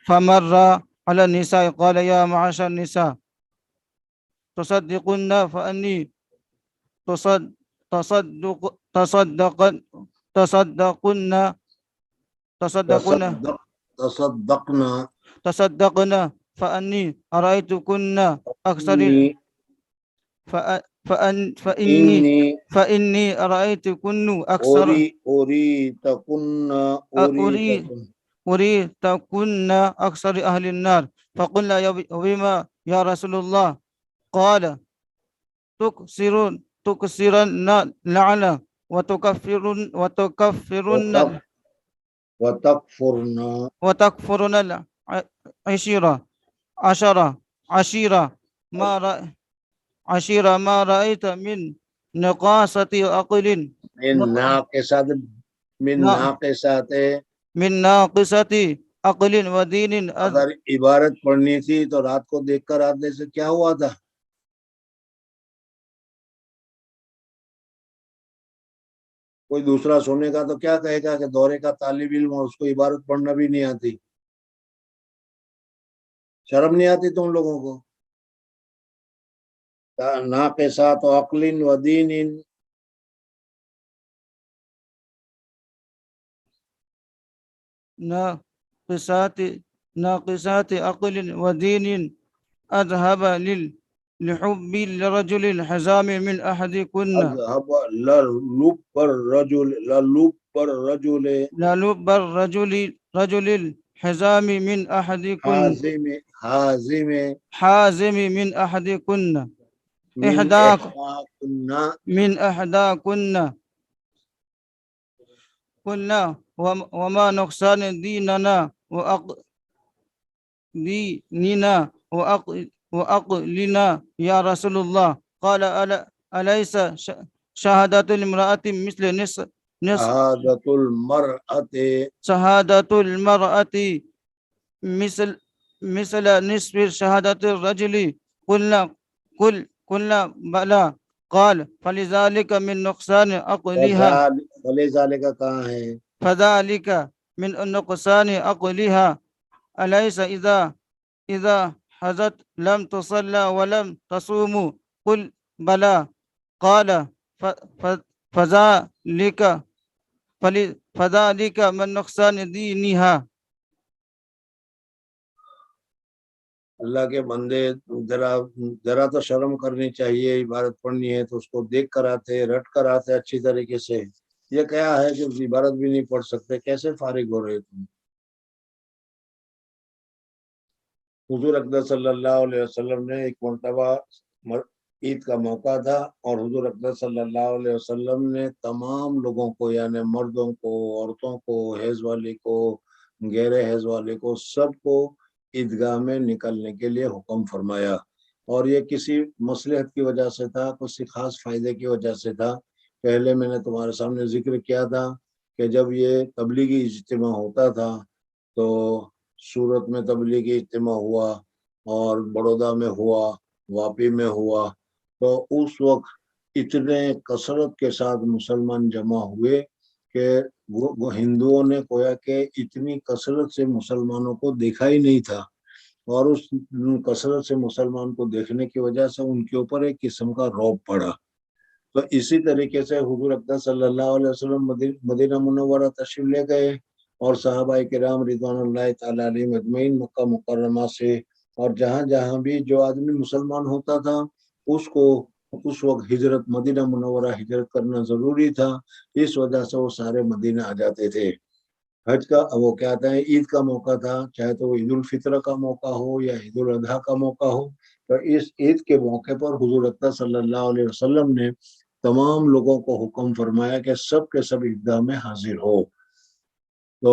فمر على النساء قال يا معشر النساء تصدقن فأني تصدقن فأني أرأيتكن أكثر فإني أرأيتكن أكثر أريتكن أكثر أهل النار. فقلنا وبما يا رسول الله؟ قال تكسرن لعنة وتكفرن عشيرة ما رأيت من نقاصة عقل من ناقصة عقل ودين. اگر عبارت پڑھنی تھی تو رات کو دیکھ کر آنے سے کیا ہوا تھا؟ کوئی دوسرا سونے کا تو کیا کہے گا کہ دورے کا طالب علم اور اس کو عبارت پڑھنا بھی نہیں آتی. شرم نہیں آتی تم لوگوں کو؟ ناقصات عقل و دین، ناقصات ناقصات عقل ودين أذهب لحب الرجل الحزام من أحدكن اذهب للب الرجل للب رجل الحزام من أحدكن حازم حازم من أحدكن من إحداك احداكن من أحداكن قلنا وما نقصان ديننا وأقلنا يا رسول الله قال أليس شهادة المرأة مثل نصف شهادة المرأة شهادة المرأة مثل نصف شهادة الرجل قلنا بلى قال فلذلك من نقصان عقلها فلذلك کہاں ہے؟ فذلك من نقصان عقلها أليس إذا حزت لم تصلى ولم تصوم قل بلى قال فذلك من نقصان دينها. اللہ کے بندے ذرا تو شرم کرنی چاہیے، عبارت پڑھنی ہے تو اس کو دیکھ کر آتے، رٹ کر آتے اچھی طریقے سے. یہ کیا ہے کہ عبارت بھی نہیں پڑھ سکتے، کیسے فارغ ہو رہے تم؟ حضور اقدس صلی اللہ علیہ وسلم نے ایک مرتبہ عید کا موقع تھا، اور حضور اقدس صلی اللہ علیہ وسلم نے تمام لوگوں کو، یعنی مردوں کو، عورتوں کو، حیض والے کو، غیر حیض والے کو، سب کو عیدگاہ میں نکلنے کے لیے حکم فرمایا. اور یہ کسی مصلحت کی وجہ سے تھا، کسی خاص فائدے کی وجہ سے تھا. پہلے میں نے تمہارے سامنے ذکر کیا تھا کہ جب یہ تبلیغی اجتماع ہوتا تھا تو سورت میں تبلیغی اجتماع ہوا، اور بڑودہ میں ہوا، واپی میں ہوا، تو اس وقت اتنے کثرت کے ساتھ مسلمان جمع ہوئے کہ وہ ہندوؤں نے گویا کہ اتنی کثرت سے مسلمانوں کو دیکھا ہی نہیں تھا، اور اس کثرت سے مسلمان کو دیکھنے کی وجہ سے ان کے اوپر ایک قسم کا رعب پڑا. تو اسی طریقے سے حضور اقدس صلی اللہ علیہ وسلم مدینہ منورہ تشریف لے گئے، اور صحابہ کرام رضوان اللہ تعالی علیہم اجمعین مکہ مکرمہ سے، اور جہاں جہاں بھی جو آدمی مسلمان ہوتا تھا اس کو اس وقت ہجرت، مدینہ منورہ ہجرت کرنا ضروری تھا، اس وجہ سے وہ سارے مدینہ آ جاتے تھے. حج کا وہ کیا آتا ہے، عید کا موقع تھا، چاہے تو وہ عید الفطر کا موقع ہو یا عید الاضحیٰ کا موقع ہو، تو اس عید کے موقع پر حضور اقدس صلی اللہ علیہ وسلم نے تمام لوگوں کو حکم فرمایا کہ سب کے سب عیدگاہ میں حاضر ہو. تو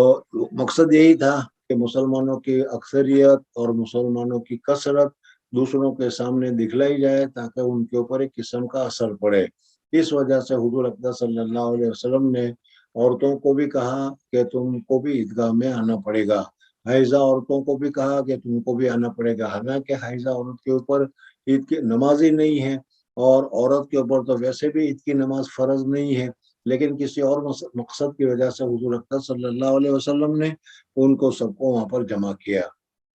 مقصد یہی تھا کہ مسلمانوں کی اکثریت اور مسلمانوں کی کثرت دوسروں کے سامنے دکھلائی جائے تاکہ ان کے اوپر ایک قسم کا اثر پڑے. اس وجہ سے حضور اقدس صلی اللہ علیہ وسلم نے عورتوں کو بھی کہا کہ تم کو بھی عیدگاہ میں آنا پڑے گا، حائضہ عورتوں کو بھی کہا کہ تم کو بھی آنا پڑے گا. حالانکہ حائضہ عورت کے اوپر عید کی نماز ہی نہیں ہے، اور عورت کے اوپر تو ویسے بھی عید کی نماز فرض نہیں ہے، لیکن کسی اور مقصد کی وجہ سے حضور اقدس صلی اللہ علیہ وسلم نے ان کو سب کو وہاں پر جمع کیا.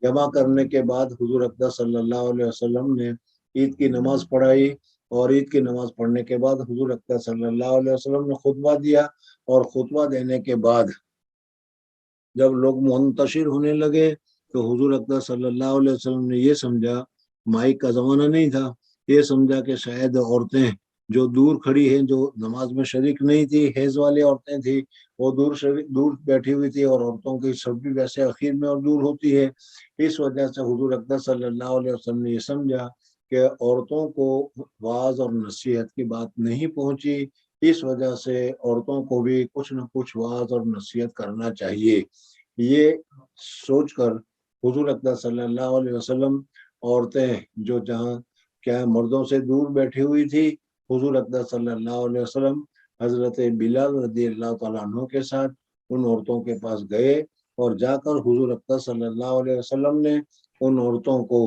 جمع کرنے کے بعد حضور اقدس صلی اللہ علیہ وسلم نے عید کی نماز پڑھائی، اور عید کی نماز پڑھنے کے بعد حضور اقدس صلی اللہ علیہ وسلم نے خطبہ دیا، اور خطبہ دینے کے بعد جب لوگ منتشر ہونے لگے تو حضور اقدس صلی اللہ علیہ وسلم نے یہ سمجھا، مائک کا زمانہ نہیں تھا، یہ سمجھا کہ شاید عورتیں جو دور کھڑی ہیں، جو نماز میں شریک نہیں تھی، حیض والی عورتیں تھیں، وہ دور بیٹھی ہوئی تھی، اور عورتوں کی سب بھی ویسے اخیر میں اور دور ہوتی ہے. اس وجہ سے حضور اقدس صلی اللہ علیہ وسلم نے یہ سمجھا کہ عورتوں کو وعظ اور نصیحت کی بات نہیں پہنچی، اس وجہ سے عورتوں کو بھی کچھ نہ کچھ وعظ اور نصیحت کرنا چاہیے. یہ سوچ کر حضور اقدس صلی اللہ علیہ وسلم عورتیں جو جہاں کیا مردوں سے دور بیٹھی ہوئی تھی، حضور اقدس صلی اللہ علیہ وسلم حضرت بلال رضی اللہ تعالیٰ عنہ کے ساتھ ان عورتوں کے پاس گئے، اور جا کر حضور اقدس صلی اللہ علیہ وسلم نے ان عورتوں کو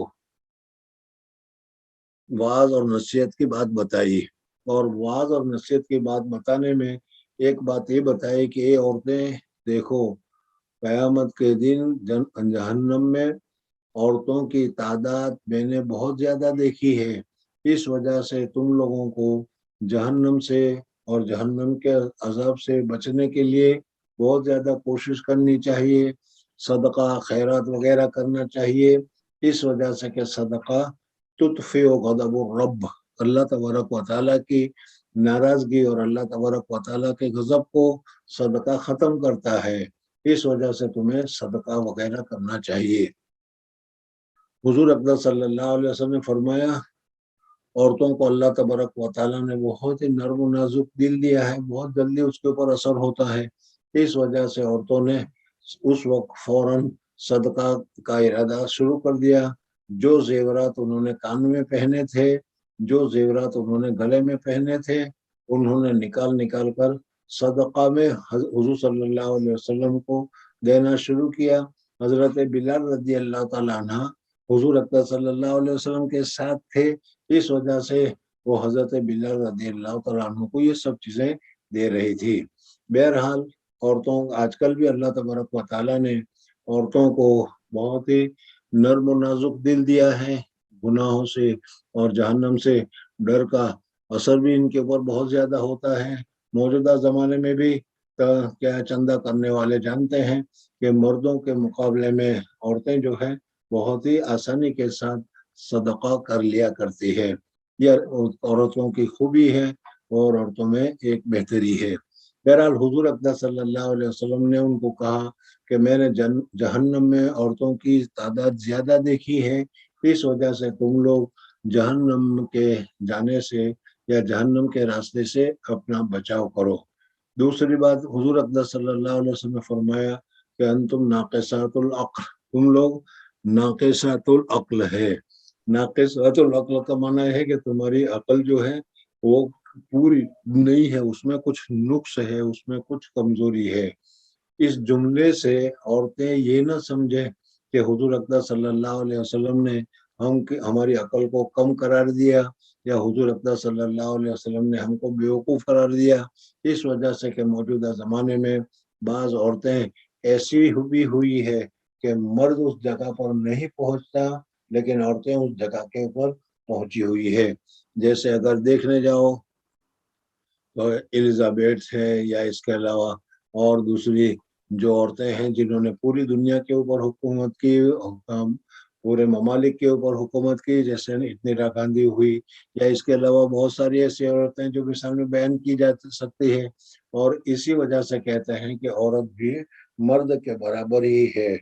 وعظ اور نصیحت کی بات بتائی. اور وعظ اور نصیحت کی بات بتانے میں ایک بات یہ بتائی کہ اے عورتیں، دیکھو قیامت کے دن جہنم میں عورتوں کی تعداد میں نے بہت زیادہ دیکھی ہے، اس وجہ سے تم لوگوں کو جہنم سے اور جہنم کے عذاب سے بچنے کے لیے بہت زیادہ کوشش کرنی چاہیے. صدقہ خیرات وغیرہ کرنا چاہیے، اس وجہ سے کہ صدقہ تطفئ غضب الرب، اللہ تبارک و تعالیٰ کی ناراضگی اور اللہ تبارک و تعالیٰ کے غضب کو صدقہ ختم کرتا ہے، اس وجہ سے تمہیں صدقہ وغیرہ کرنا چاہیے۔ حضور اقدس صلی اللہ علیہ وسلم نے فرمایا عورتوں کو اللہ تبارک و تعالیٰ نے بہت ہی نرم و نازک دل دیا ہے، بہت جلدی اس کے اوپر اثر ہوتا ہے، اس وجہ سے عورتوں نے اس وقت فوراً صدقہ کا ارادہ شروع کر دیا۔ جو زیورات انہوں نے کان میں پہنے تھے، جو زیورات انہوں نے گلے میں پہنے تھے، انہوں نے نکال کر صدقہ میں حضور صلی اللہ علیہ وسلم کو دینا شروع کیا۔ حضرت بلال رضی اللہ تعالیٰ عنہ حضور اکرم صلی اللہ علیہ وسلم کے ساتھ تھے، اس وجہ سے وہ حضرت بلال رضی اللہ تعالیٰ عنہ کو یہ سب چیزیں دے رہی تھی۔ بہرحال عورتوں آج کل بھی اللہ تبارک و تعالیٰ نے عورتوں کو بہت ہی نرم و نازک دل دیا ہے، گناہوں سے اور جہنم سے ڈر کا اثر بھی ان کے اوپر بہت زیادہ ہوتا ہے۔ موجودہ زمانے میں بھی کیا چندہ کرنے والے جانتے ہیں کہ مردوں کے مقابلے میں عورتیں جو ہے بہت ہی آسانی کے ساتھ صدقہ کر لیا کرتی ہے۔ یہ عورتوں کی خوبی ہے اور عورتوں میں ایک بہتری ہے۔ بہرحال حضور اقدس صلی اللہ علیہ وسلم نے ان کو کہا کہ میں نے جہنم میں عورتوں کی تعداد زیادہ دیکھی ہے، اس وجہ سے تم لوگ جہنم کے جانے سے یا جہنم کے راستے سے اپنا بچاؤ کرو۔ دوسری بات حضور اقدس صلی اللہ علیہ وسلم نے فرمایا کہ انتم ناقصات العقل، تم لوگ ناقصات العقل ہے۔ ناقصات العقل کا معنی ہے کہ تمہاری عقل جو ہے وہ پوری نہیں ہے، اس میں کچھ نقص ہے، اس میں کچھ کمزوری ہے۔ اس جملے سے عورتیں یہ نہ سمجھیں کہ حضور اقدس صلی اللہ علیہ وسلم نے ہماری عقل کو کم قرار دیا یا حضور اقدس صلی اللہ علیہ وسلم نے ہم کو بیوقوف قرار دیا۔ اس وجہ سے کہ موجودہ زمانے میں بعض عورتیں ایسی بھی ہوئی ہے کہ مرد اس جگہ پر نہیں پہنچتا لیکن عورتیں اس جگہ کے اوپر پہنچی ہوئی ہے۔ جیسے اگر دیکھنے جاؤ تو الزابیتھ ہے یا اس کے علاوہ اور دوسری جو عورتیں ہیں جنہوں نے پوری دنیا کے اوپر حکومت کی، پورے ممالک کے اوپر حکومت کی، جیسے اندرا گاندھی ہوئی، یا اس کے علاوہ بہت ساری ایسی عورتیں جو کہ سامنے بیان کی جا سکتی ہے، اور اسی وجہ سے کہتے ہیں کہ عورت بھی مرد کے برابر ہی ہے۔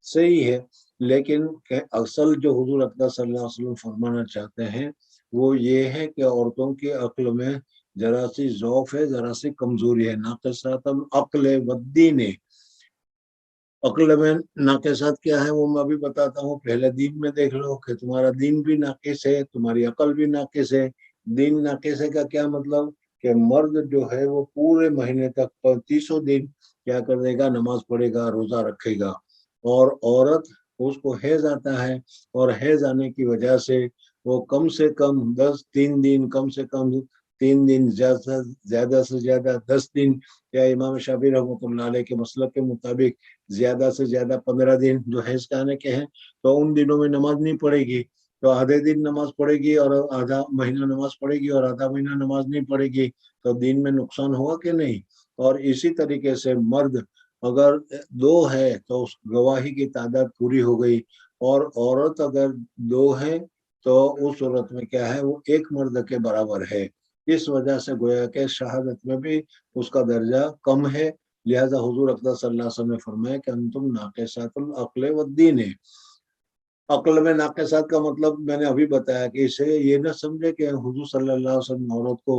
صحیح ہے، لیکن اصل جو حضور اقدس صلی اللہ علیہ وسلم فرمانا چاہتے ہیں وہ یہ ہے کہ عورتوں کی عقل میں ذرا سی ضعف ہے، ذرا سی کمزوری ہے۔ ناقصات العقل والدین، عقل میں ناقصات کیا ہے وہ میں بھی بتاتا ہوں۔ پہلے دین میں دیکھ لو کہ تمہارا دین بھی ناقص ہے، تمہاری عقل بھی ناقص ہے۔ دین ناقص ہے کا کیا مطلب کہ مرد جو ہے وہ پورے مہینے تک 35 دن کیا کرے گا، نماز پڑھے گا، روزہ رکھے گا، اور عورت اس کو حیض آتا ہے، اور حیض آنے کی وجہ سے وہ کم سے کم 3 دن، کم سے کم 3 دن، زیادہ سے زیادہ 10 دن، یا امام شافعی رحمۃ اللہ علیہ کے مسلک کے مطابق زیادہ سے زیادہ 15 دن جو حیض کے آنے کے ہیں، تو ان دنوں میں نماز نہیں پڑھے گی، تو آدھے دن نماز پڑھے گی اور آدھا مہینہ نماز پڑھے گی اور آدھا مہینہ نماز نہیں پڑھے گی، تو دین میں نقصان ہوا کہ نہیں۔ اور اسی طریقے سے مرد اگر 2 ہے تو اس گواہی کی تعداد پوری ہو گئی، اور عورت اگر 2 ہے تو اس صورت میں کیا ہے وہ 1 مرد کے برابر ہے۔ اس وجہ سے گویا کہ شہادت میں بھی اس کا درجہ کم ہے، لہذا حضور اقدس صلی اللہ علیہ وسلم نے فرمایا کہ انتم ناقصات العقل والدین۔ عقل میں ناقصات کا مطلب میں نے ابھی بتایا کہ اسے یہ نہ سمجھے کہ حضور صلی اللہ علیہ وسلم نے عورت کو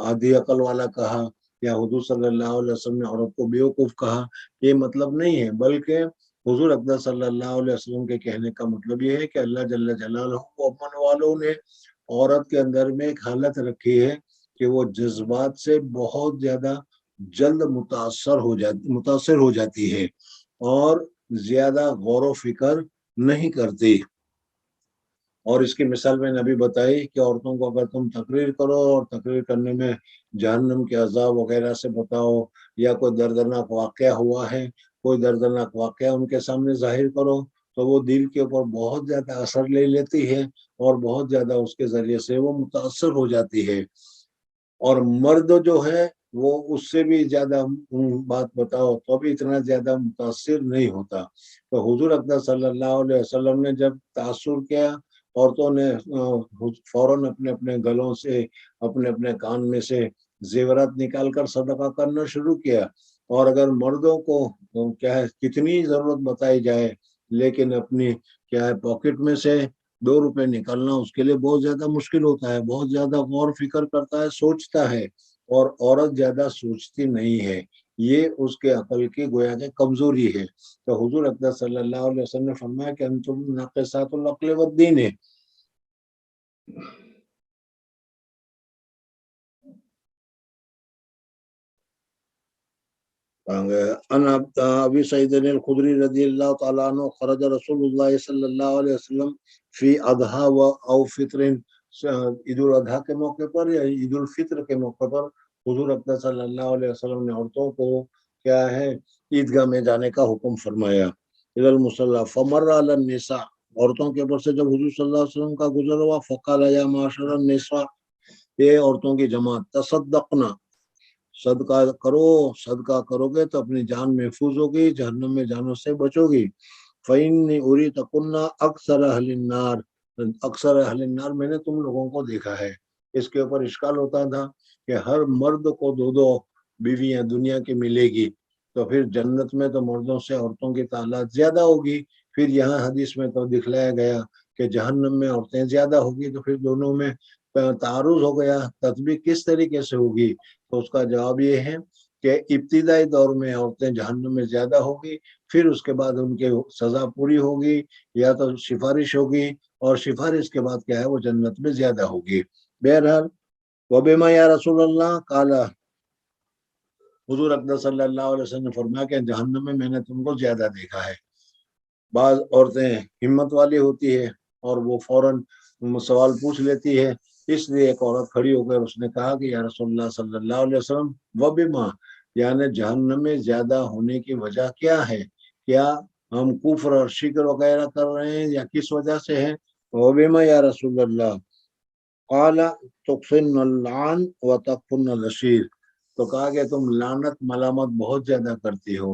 آدھی عقل والا کہا، یا حضور صلی اللہ علیہ وسلم نے عورت کو بیوقوف کہا، یہ مطلب نہیں ہے، بلکہ حضور اقدس صلی اللہ علیہ وسلم کے کہنے کا مطلب یہ ہے کہ اللہ جل جلالہ و امن والوں نے عورت کے اندر میں ایک حالت رکھی ہے کہ وہ جذبات سے بہت زیادہ جلد متاثر ہو جاتی ہے اور زیادہ غور و فکر نہیں کرتی۔ اور اس کی مثال میں نے ابھی بتائی کہ عورتوں کو اگر تم تقریر کرو اور تقریر کرنے میں جہنم کے عذاب وغیرہ سے بتاؤ، یا کوئی دردناک واقعہ ہوا ہے، کوئی دردناک واقعہ ان کے سامنے ظاہر کرو، تو وہ دل کے اوپر بہت زیادہ اثر لے لیتی ہے اور بہت زیادہ اس کے ذریعے سے وہ متاثر ہو جاتی ہے۔ اور مرد جو ہے وہ اس سے بھی زیادہ بات بتاؤ تو بھی اتنا زیادہ متاثر نہیں ہوتا. تو حضور اقدس صلی اللہ علیہ وسلم نے جب تاثر کیا، عورتوں نے فوراً اپنے اپنے گلوں سے، اپنے اپنے کان میں سے زیورات نکال کر صدقہ کرنا شروع کیا. اور اگر مردوں کو کیا ہے کتنی ضرورت بتائی جائے، لیکن اپنی کیا ہے پاکٹ میں سے 2 روپے نکالنا اس کے لیے بہت زیادہ مشکل ہوتا ہے، بہت زیادہ غور فکر کرتا ہے، سوچتا ہے. اور عورت زیادہ سوچتی نہیں ہے، یہ اس کے عقل کی گویا کہ کمزوری ہے. تو حضور اقدس صلی اللہ علیہ وسلم نے فرمایا کہ انتم ناقصات العقل والدین ہے. ان ابی سعید الخدری رضی اللہ تعالیٰ عنہ خرج رسول اللہ صلی اللہ علیہ وسلم فی اضحیٰ و او فطر، عید الاضحیٰ کے موقع پر یا عید الفطر کے موقع پر حضور اقدس صلی اللہ علیہ وسلم نے عورتوں کو کیا ہے عیدگاہ میں جانے کا حکم فرمایا. الی المصلی فمر علی النساء، عورتوں کے اوپر سے جب حضور صلی اللہ علیہ وسلم کا گزر ہوا، فقال یا معاشر النساء، یہ عورتوں کی جماعت، تصدقنا، صدقہ کرو، صدقہ کرو گے تو اپنی جان محفوظ ہوگی، جہنم میں جانوں سے بچو گی. فَإِنِّي أُرِيتَكُنَّ أَكْثَرَ أَهْلِ النَّارِ، اکثر اہل النار میں نے تم لوگوں کو دیکھا ہے. اس کے اوپر اشکال ہوتا تھا کہ ہر مرد کو 2 بیویاں دنیا کی ملے گی، تو پھر جنت میں تو مردوں سے عورتوں کی تعداد زیادہ ہوگی. پھر یہاں حدیث میں تو دکھلایا گیا کہ جہنم میں عورتیں زیادہ ہوگی، تو پھر دونوں میں تعارض ہو گیا، تطبیق کس طریقے سے ہوگی؟ تو اس کا جواب یہ ہے کہ ابتدائی دور میں عورتیں جہنم میں زیادہ ہوگی، پھر اس کے بعد ان کے سزا پوری ہوگی یا تو سفارش ہوگی، اور سفارش کے بعد کیا ہے وہ جنت میں زیادہ ہوگی. بہرحال وبما یا رسول اللہ قال، حضور اقدس صلی اللہ علیہ وسلم نے فرمایا کہ جہنم میں نے تم کو زیادہ دیکھا ہے. بعض عورتیں ہمت والی ہوتی ہے اور وہ فوراً سوال پوچھ لیتی ہے. اس لیے ایک عورت کھڑی ہو کر اس نے کہا کہ یا رسول اللہ صلی اللہ علیہ وسلم وبما، یعنی جہنم میں زیادہ ہونے کی وجہ کیا ہے؟ کیا ہم کفر اور شکر وغیرہ کر رہے ہیں یا کس وجہ سے ہے؟ وبما یا رسول اللہ قال تکفن اللعن وتکفن العشیر، تو کہا کہ تم لعنت ملامت بہت زیادہ کرتی ہو،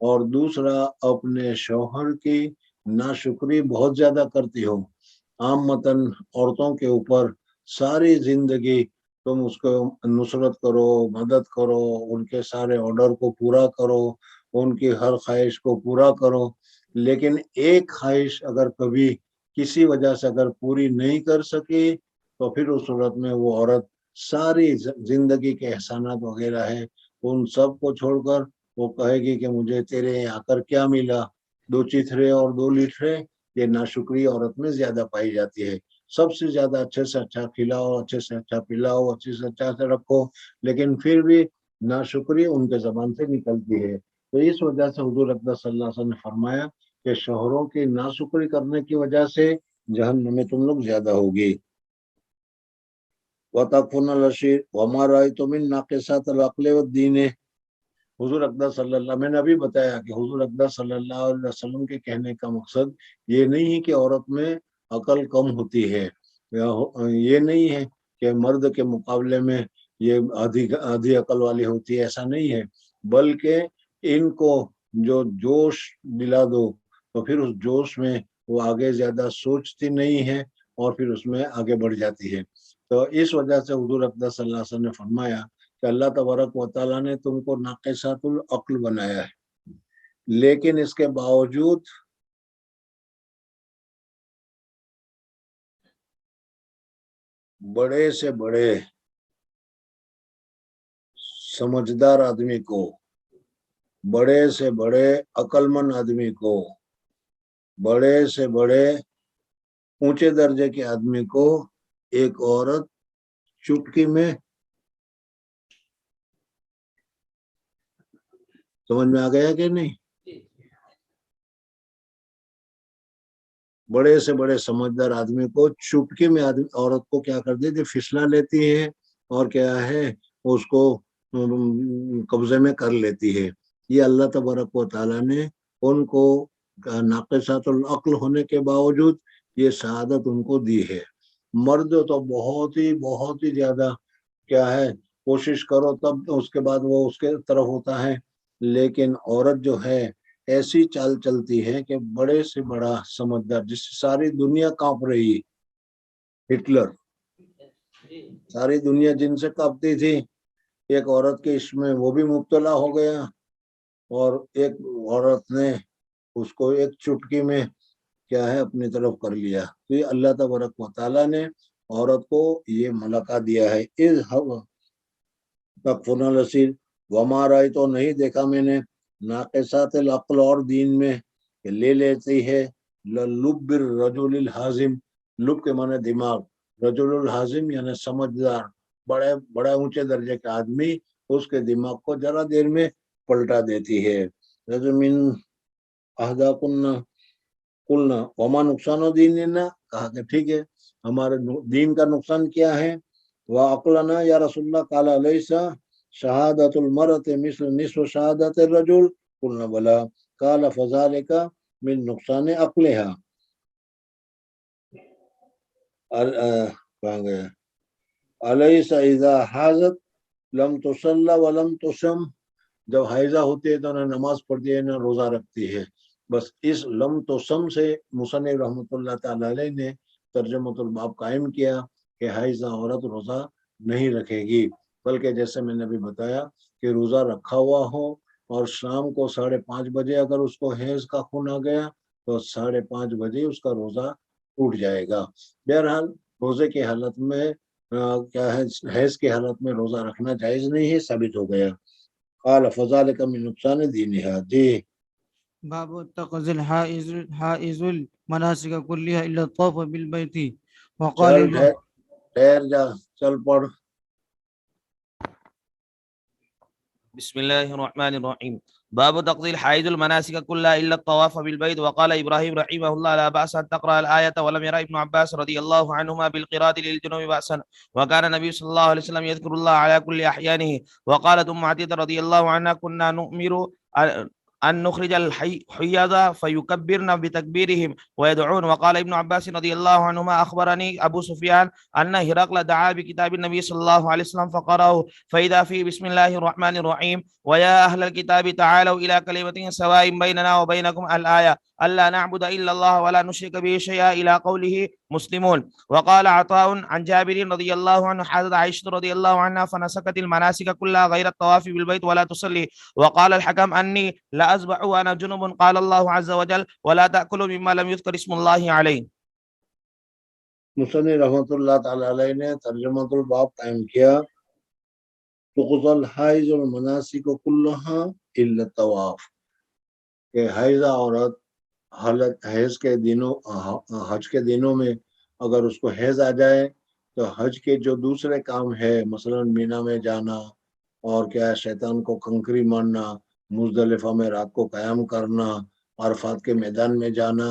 اور دوسرا اپنے شوہر کی ناشکری بہت زیادہ کرتی ہو. عامتاً عورتوں کے اوپر ساری زندگی تم اس کو نصرت کرو، مدد کرو، ان کے سارے آرڈر کو پورا کرو، ان کی ہر خواہش کو پورا کرو، لیکن ایک خواہش اگر کبھی کسی وجہ سے اگر پوری نہیں کر سکی تو پھر اس صورت میں وہ عورت ساری زندگی کے احسانات وغیرہ ہیں ان سب کو چھوڑ کر وہ کہے گی کہ مجھے تیرے یہاں کر کیا ملا، 2 چیتھرے اور 2 لیٹرے. یہ ناشکری عورت میں زیادہ پائی جاتی ہے. سب سے زیادہ اچھے سے اچھا کھلاؤ، اچھے سے اچھا پلاؤ، اچھے سے اچھا سے رکھو، لیکن پھر بھی ناشکری ان کے زبان سے نکلتی ہے. تو اس وجہ سے حضور اقدس صلی اللہ علیہ وسلم نے فرمایا کہ شوہروں کی ناشکری کرنے کی وجہ سے جہنم میں تم لوگ زیادہ ہوگی. وَتَكْفُرْنَ الْعَشِيرَ وَمَا رَأَيْتُ مِن نَاقِصَاتِ الْعَقْلِ وَالدِّينِ، حضور اقدس صلی اللہ، میں نے ابھی بتایا کہ حضور اقدس صلی اللہ علیہ وسلم کے کہنے کا مقصد یہ نہیں ہے کہ عورت میں عقل کم ہوتی ہے، یہ نہیں ہے کہ مرد کے مقابلے میں یہ آدھی عقل والی ہوتی ہے، ایسا نہیں ہے، بلکہ ان کو جو جوش دلا دو تو پھر اس جوش میں وہ آگے زیادہ سوچتی نہیں ہے اور پھر اس میں آگے بڑھ جاتی ہے. تو اس وجہ سے حضور اقدس صلی اللہ علیہ وسلم نے فرمایا کہ اللہ تبارک و تعالیٰ نے تم کو ناقصات العقل بنایا ہے، لیکن اس کے باوجود بڑے سے بڑے سمجھدار آدمی کو، بڑے سے بڑے عقل مند آدمی کو، بڑے سے بڑے اونچے درجے کے آدمی کو ایک عورت چٹکی میں، سمجھ میں آ گیا کہ نہیں؟ بڑے سے بڑے سمجھدار آدمی کو چٹکی میں عورت کو کیا کر دیتی، پھسلا لیتی ہے اور کیا ہے اس کو قبضے میں کر لیتی ہے. یہ اللہ تبارک و تعالیٰ نے ان کو ناقصات العقل ہونے کے باوجود یہ سعادت ان کو دی ہے. مرد تو بہت ہی زیادہ کیا ہے کوشش کرو تب اس کے بعد وہ اس کے طرف ہوتا ہے. لیکن عورت جو ہے ایسی چال چلتی ہے کہ بڑے سے بڑا سمجھدار، جس سے ساری دنیا کانپ رہی. ہٹلر، ساری دنیا جن سے کانپتی تھی، ایک عورت کے عشق میں وہ بھی مبتلا ہو گیا، اور ایک عورت نے اس کو ایک چٹکی میں کیا ہے اپنی طرف کر لیا. تو یہ اللہ تبارک و تعالیٰ نے عورت کو یہ ملکہ دیا ہے. تکفرن الاسیر وما رأیت، نہیں دیکھا میں نے ناقصات العقل اور دین میں کہ لے لیتی ہے للب الرجل الحازم. لب کے معنی دماغ، رجل الحازم یعنی سمجھدار، بڑے اونچے درجے کا آدمی اس کے دماغ کو ذرا دیر میں پلٹا دیتی ہے. من احداکن قلنا وما نقصان و دیننا، کہا کہ ٹھیک ہے ہمارے دین کا نقصان کیا ہے. وعقلنا یا رسول اللہ قال علیہ شہادت المرأة مثل نصف شہادت الرجل، قلنا بلا، قال فذلك من نقصان عقلها. کہاں گیا علیہ اذا حاضت لم تصلی ولم تصم، جب حیضہ ہوتی ہے تو نہ نماز پڑھتی ہے نہ روزہ رکھتی ہے. بس اس لم تصم سے مصنف رحمۃ اللہ تعالی علیہ نے ترجمۃ الباب قائم کیا کہ حیضہ عورت روزہ نہیں رکھے گی، بلکہ جیسے میں نے ابھی بتایا کہ روزہ رکھا ہوا ہو اور شام کو 5:30 بجے اگر اس کو حیض کا خون آ گیا تو 5:30 بجے اس کا روزہ ٹوٹ جائے گا. بہرحال روزے کی حالت میں کیا ہے حیض کی حالت میں روزہ رکھنا جائز نہیں ہے، ثابت ہو گیا. قال فذلك من نقصان دینها. جی باب اتخذ الحائز المناسك كلها الا الطواف بالبيت وقال چل ٹھہر جا، چل پڑھ. بسم الله الرحمن الرحيم. باب تقضي الحائض المناسك كلها الا الطواف بالبيت. وقال ابراهيم رحمه الله لا باس ان تقرا الايه ولم يرى ابن عباس رضي الله عنهما بالقراءه للجنوب باسا، وكان النبي صلى الله عليه وسلم يذكر الله على كل احيانه. وقالت ام عتيق رضي الله عنها كنا نؤمر أن نخرج الحيض فيكبرن بتكبيرهم ويدعون. وقال ابن عباس رضي الله عنهما أخبرني أبو سفيان أن هرقل دعا بكتاب النبي صلى الله عليه وسلم فقرأه فإذا فيه بسم الله الرحمن الرحيم ويا أهل الكتاب تعالوا إلى كلمة سواء بيننا وبينكم الآية ألا نعبد إلا الله ولا نشرك به شيئا إلى قوله مسلمون. وقال عطاء عن جابر رضي الله عنه حدث عائشة رضي الله عنها فنسكت المناسك كلها غير الطواف بالبيت ولا تصلي. وقال الحكم أني لا أذبح وأنا جنب قال الله عز وجل ولا تأكلوا مما لم يذكر اسم الله عليه. مصنف رحمۃ اللہ تعالی علیہ نے ترجمۃ الباب قائم کیا تقضى الحائض المناسك كلها الا الطواف، کہ حیضہ عورت حالت حیض کے دنوں حج کے دنوں میں اگر اس کو حیض آ جائے تو حج کے جو دوسرے کام ہے مثلا مینا میں جانا اور کیا شیطان کو کنکری مارنا، مزدلفہ میں رات کو قیام کرنا، عرفات کے میدان میں جانا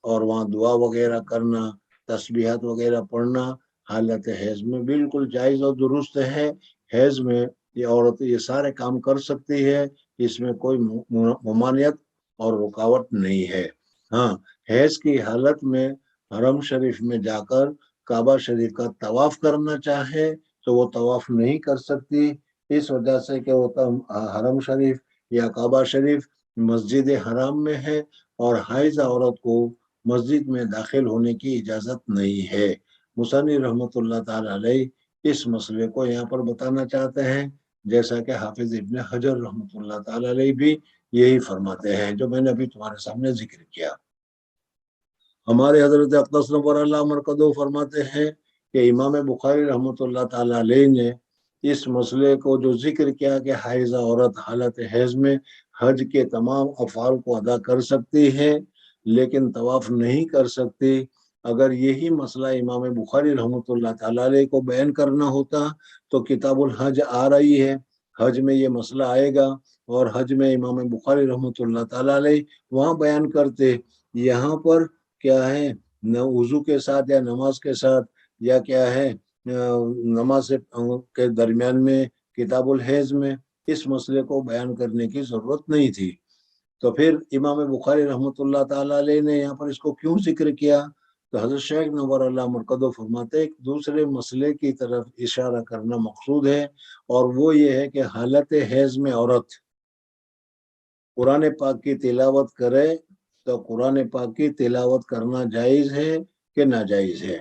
اور وہاں دعا وغیرہ کرنا، تسبیحات وغیرہ پڑھنا حالت حیض میں بالکل جائز اور درست ہے. حیض میں یہ عورت یہ سارے کام کر سکتی ہے، اس میں کوئی ممانعت اور رکاوٹ نہیں ہے. ہاں حیض کی حالت میں حرم شریف میں جا کر کعبہ شریف کا طواف کرنا چاہے تو وہ طواف نہیں کر سکتی، اس وجہ سے کہ وہ حرم شریف یا کعبہ شریف مسجد حرام میں ہے اور حائض عورت کو مسجد میں داخل ہونے کی اجازت نہیں ہے. مصنف رحمۃ اللہ تعالی علیہ اس مسئلے کو یہاں پر بتانا چاہتے ہیں، جیسا کہ حافظ ابن حجر رحمۃ اللہ تعالی علیہ بھی یہی فرماتے ہیں جو میں نے ابھی تمہارے سامنے ذکر کیا. ہمارے حضرت اقدس نور اللہ مرکزو فرماتے ہیں کہ امام بخاری رحمۃ اللہ تعالی علیہ نے اس مسئلے کو جو ذکر کیا کہ حائضہ عورت حالت حیض میں حج کے تمام افعال کو ادا کر سکتی ہے لیکن طواف نہیں کر سکتی، اگر یہی مسئلہ امام بخاری رحمۃ اللہ تعالی علیہ کو بیان کرنا ہوتا تو کتاب الحج آ رہی ہے، حج میں یہ مسئلہ آئے گا اور حج میں امام بخاری رحمۃ اللہ تعالی علیہ وہاں بیان کرتے. یہاں پر کیا ہے نہ وضو کے ساتھ یا نماز کے ساتھ یا کیا ہے نماز کے درمیان میں کتاب الحیض میں اس مسئلے کو بیان کرنے کی ضرورت نہیں تھی. تو پھر امام بخاری رحمۃ اللہ تعالی علیہ نے یہاں پر اس کو کیوں ذکر کیا؟ تو حضرت شیخ نور اللہ مرکزو فرماتے ایک دوسرے مسئلے کی طرف اشارہ کرنا مقصود ہے، اور وہ یہ ہے کہ حالت حیض میں عورت قرآن پاک کی تلاوت کرے تو قرآن پاک کی تلاوت کرنا جائز ہے کہ ناجائز ہے؟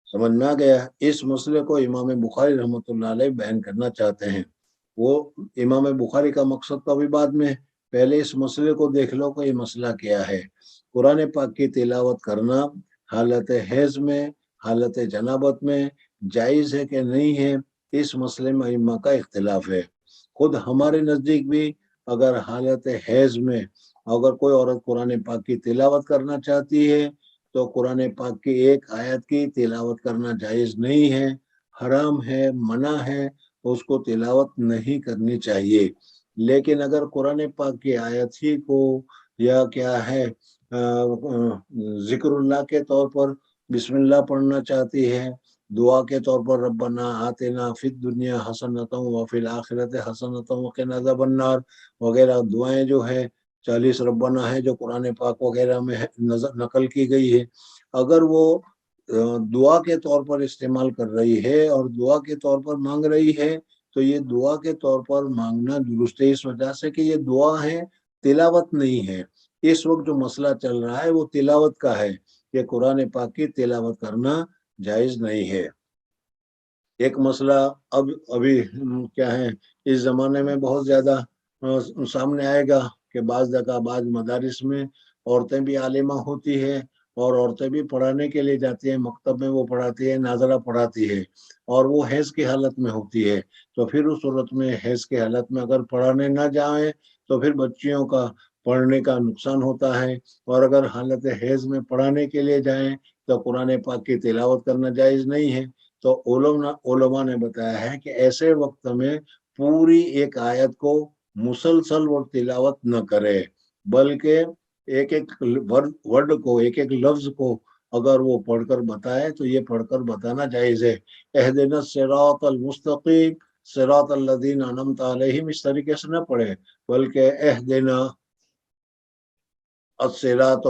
سمجھ میں آ گیا؟ اس مسئلے کو امام بخاری رحمۃ اللہ علیہ بیان کرنا چاہتے ہیں۔ وہ امام بخاری کا مقصد تو ابھی بعد میں، پہلے اس مسئلے کو دیکھ لو کہ یہ مسئلہ کیا ہے۔ قرآن پاک کی تلاوت کرنا حالت حیض میں، حالت جنابت میں جائز ہے کہ نہیں ہے، اس مسئلے میں ائمہ کا اختلاف ہے۔ خود ہمارے نزدیک بھی اگر حالت حیض میں اگر کوئی عورت قرآن پاک کی تلاوت کرنا چاہتی ہے تو قرآن پاک کی ایک آیت کی تلاوت کرنا جائز نہیں ہے، حرام ہے، منع ہے، اس کو تلاوت نہیں کرنی چاہیے۔ لیکن اگر قرآن پاک کی آیت ہی کو یا کیا ہے ذکر اللہ کے طور پر بسم اللہ پڑھنا چاہتی ہے، دعا کے طور پر ربنا آتنا فی الدنیا حسنۃ وفی الآخرۃ حسنۃ وقنا عذاب النار وغیرہ دعائیں جو ہے 40 ربنا ہے جو قرآن پاک وغیرہ میں نقل کی گئی ہے، اگر وہ دعا کے طور پر استعمال کر رہی ہے اور دعا کے طور پر مانگ رہی ہے تو یہ دعا کے طور پر مانگنا درست ہے، اس وجہ سے کہ یہ دعا ہے، تلاوت نہیں ہے۔ اس وقت جو مسئلہ چل رہا ہے وہ تلاوت کا ہے کہ قرآن پاک کی تلاوت کرنا جائز نہیں ہے۔ ایک مسئلہ ابھی کیا ہے اس زمانے میں بہت زیادہ سامنے آئے گا کہ بعض جگہ بعض مدارس میں عورتیں بھی عالمہ ہوتی ہے اور عورتیں بھی پڑھانے کے لیے جاتی ہیں، مکتب میں وہ پڑھاتی ہے، ناظرہ پڑھاتی ہے، اور وہ حیض کی حالت میں ہوتی ہے، تو پھر اس صورت میں حیض کی حالت میں اگر پڑھانے نہ جائیں تو پھر بچیوں کا پڑھنے کا نقصان ہوتا ہے، اور اگر حالت حیض میں پڑھانے کے لیے جائیں تو قرآن پاک کی تلاوت کرنا جائز نہیں ہے۔ تو علماء نے بتایا ہے کہ ایسے وقت میں پوری ایک آیت کو مسلسل وہ تلاوت نہ کرے، بلکہ ایک ایک ورڈ کو، ایک ایک لفظ کو اگر وہ پڑھ کر بتائے تو یہ پڑھ کر بتانا جائز ہے۔ اہدنا الصراط المستقیم صراط الذین انعمت علیہم اس طریقے سے نہ پڑھے، بلکہ اہدنا الصراط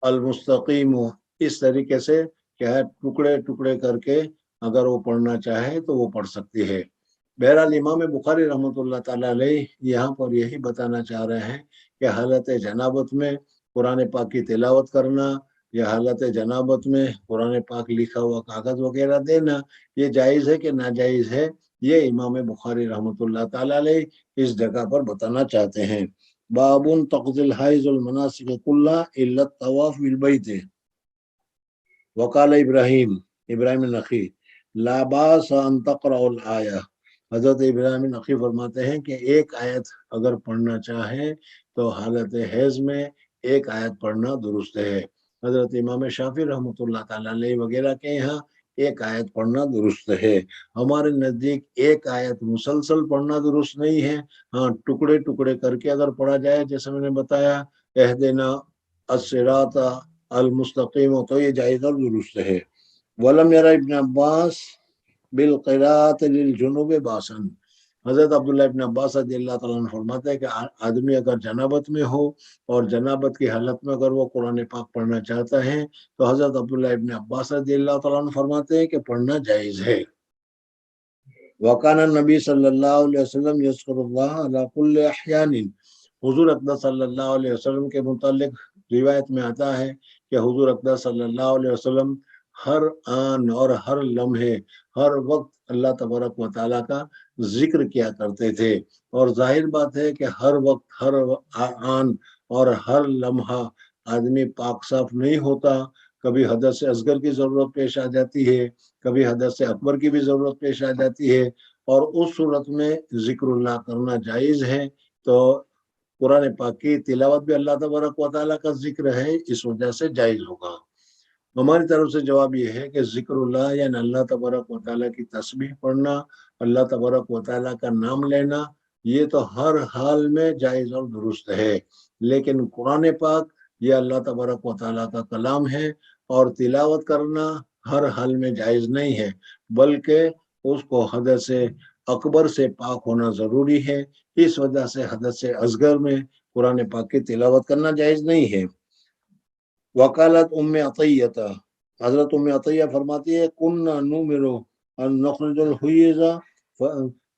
المستقیم اس طریقے سے کیا ہے ٹکڑے ٹکڑے کر کے اگر وہ پڑھنا چاہے تو وہ پڑھ سکتی ہے۔ بہرحال امام بخاری رحمۃ اللہ تعالیٰ علیہ یہاں پر یہی بتانا چاہ رہے ہیں کہ حالت جنابت میں قرآن پاک کی تلاوت کرنا یا حالت جنابت میں قرآن پاک لکھا ہوا کاغذ وغیرہ دینا یہ جائز ہے کہ ناجائز ہے، یہ امام بخاری رحمۃ اللہ تعالیٰ علیہ اس جگہ پر بتانا چاہتے ہیں۔ بابن تقضی الحیض المناسک کلها الا الطواف بالبیت وقال ابراہیم نخی لا باس ان تقرأ الآیہ، حضرت ابراہیم نخی فرماتے ہیں کہ ایک آیت اگر پڑھنا چاہیں تو حالت حیض میں ایک آیت پڑھنا درست ہے۔ حضرت امام شافعی رحمۃ اللہ تعالیٰ علیہ وغیرہ کے یہاں ایک آیت پڑھنا درست ہے۔ ہمارے نزدیک ایک آیت مسلسل پڑھنا درست نہیں ہے، ہاں ٹکڑے ٹکڑے کر کے اگر پڑھا جائے جیسے میں نے بتایا اہدنا الصراط المستقیم تو یہ جائز اور درست ہے۔ ولم یرى ابن عباس بالقراءۃ للجنوب باسن، حضرت عبداللہ ابن عباس رضی اللہ تعالیٰ عنہ فرماتے ہیں کہ آدمی اگر جنابت میں ہو اور جنابت کی حالت میں اگر وہ قرآن پاک پڑھنا چاہتا ہے تو حضرت عبداللہ ابن عباس رضی اللہ تعالیٰ عنہ فرماتے ہیں کہ پڑھنا جائز ہے۔ وکان النبی صلی اللہ علیہ وسلم یذکر اللہ علی کل احیان، حضور اقدس صلی اللہ علیہ وسلم کے متعلق روایت میں آتا ہے کہ حضور اقدس صلی اللہ علیہ وسلم ہر آن اور ہر لمحے ہر وقت اللہ تبارک و تعالیٰ کا ذکر کیا کرتے تھے، اور ظاہر بات ہے کہ ہر وقت ہر آن اور ہر لمحہ آدمی پاک صاف نہیں ہوتا، کبھی حدث اصغر کی ضرورت پیش آ جاتی ہے، کبھی حدث اکبر کی بھی ضرورت پیش آ جاتی ہے، اور اس صورت میں ذکر اللہ کرنا جائز ہے۔ تو قرآن پاک کی تلاوت بھی اللہ تبارک و تعالیٰ کا ذکر ہے، اس وجہ سے جائز ہوگا۔ ہماری طرف سے جواب یہ ہے کہ ذکر اللہ یعنی اللہ تبارک و تعالیٰ کی تسبیح پڑھنا، اللہ تبارک و تعالیٰ کا نام لینا، یہ تو ہر حال میں جائز اور درست ہے، لیکن قرآن پاک یہ اللہ تبارک و تعالیٰ کا کلام ہے اور تلاوت کرنا ہر حال میں جائز نہیں ہے، بلکہ اس کو حدث اکبر سے پاک ہونا ضروری ہے، اس وجہ سے حدث اصغر میں قرآن پاک کی تلاوت کرنا جائز نہیں ہے۔ وکالت ام عطیہ، حضرت ام عطیہ فرماتی ہے کننا نؤمر ان نخرج الحیضہ،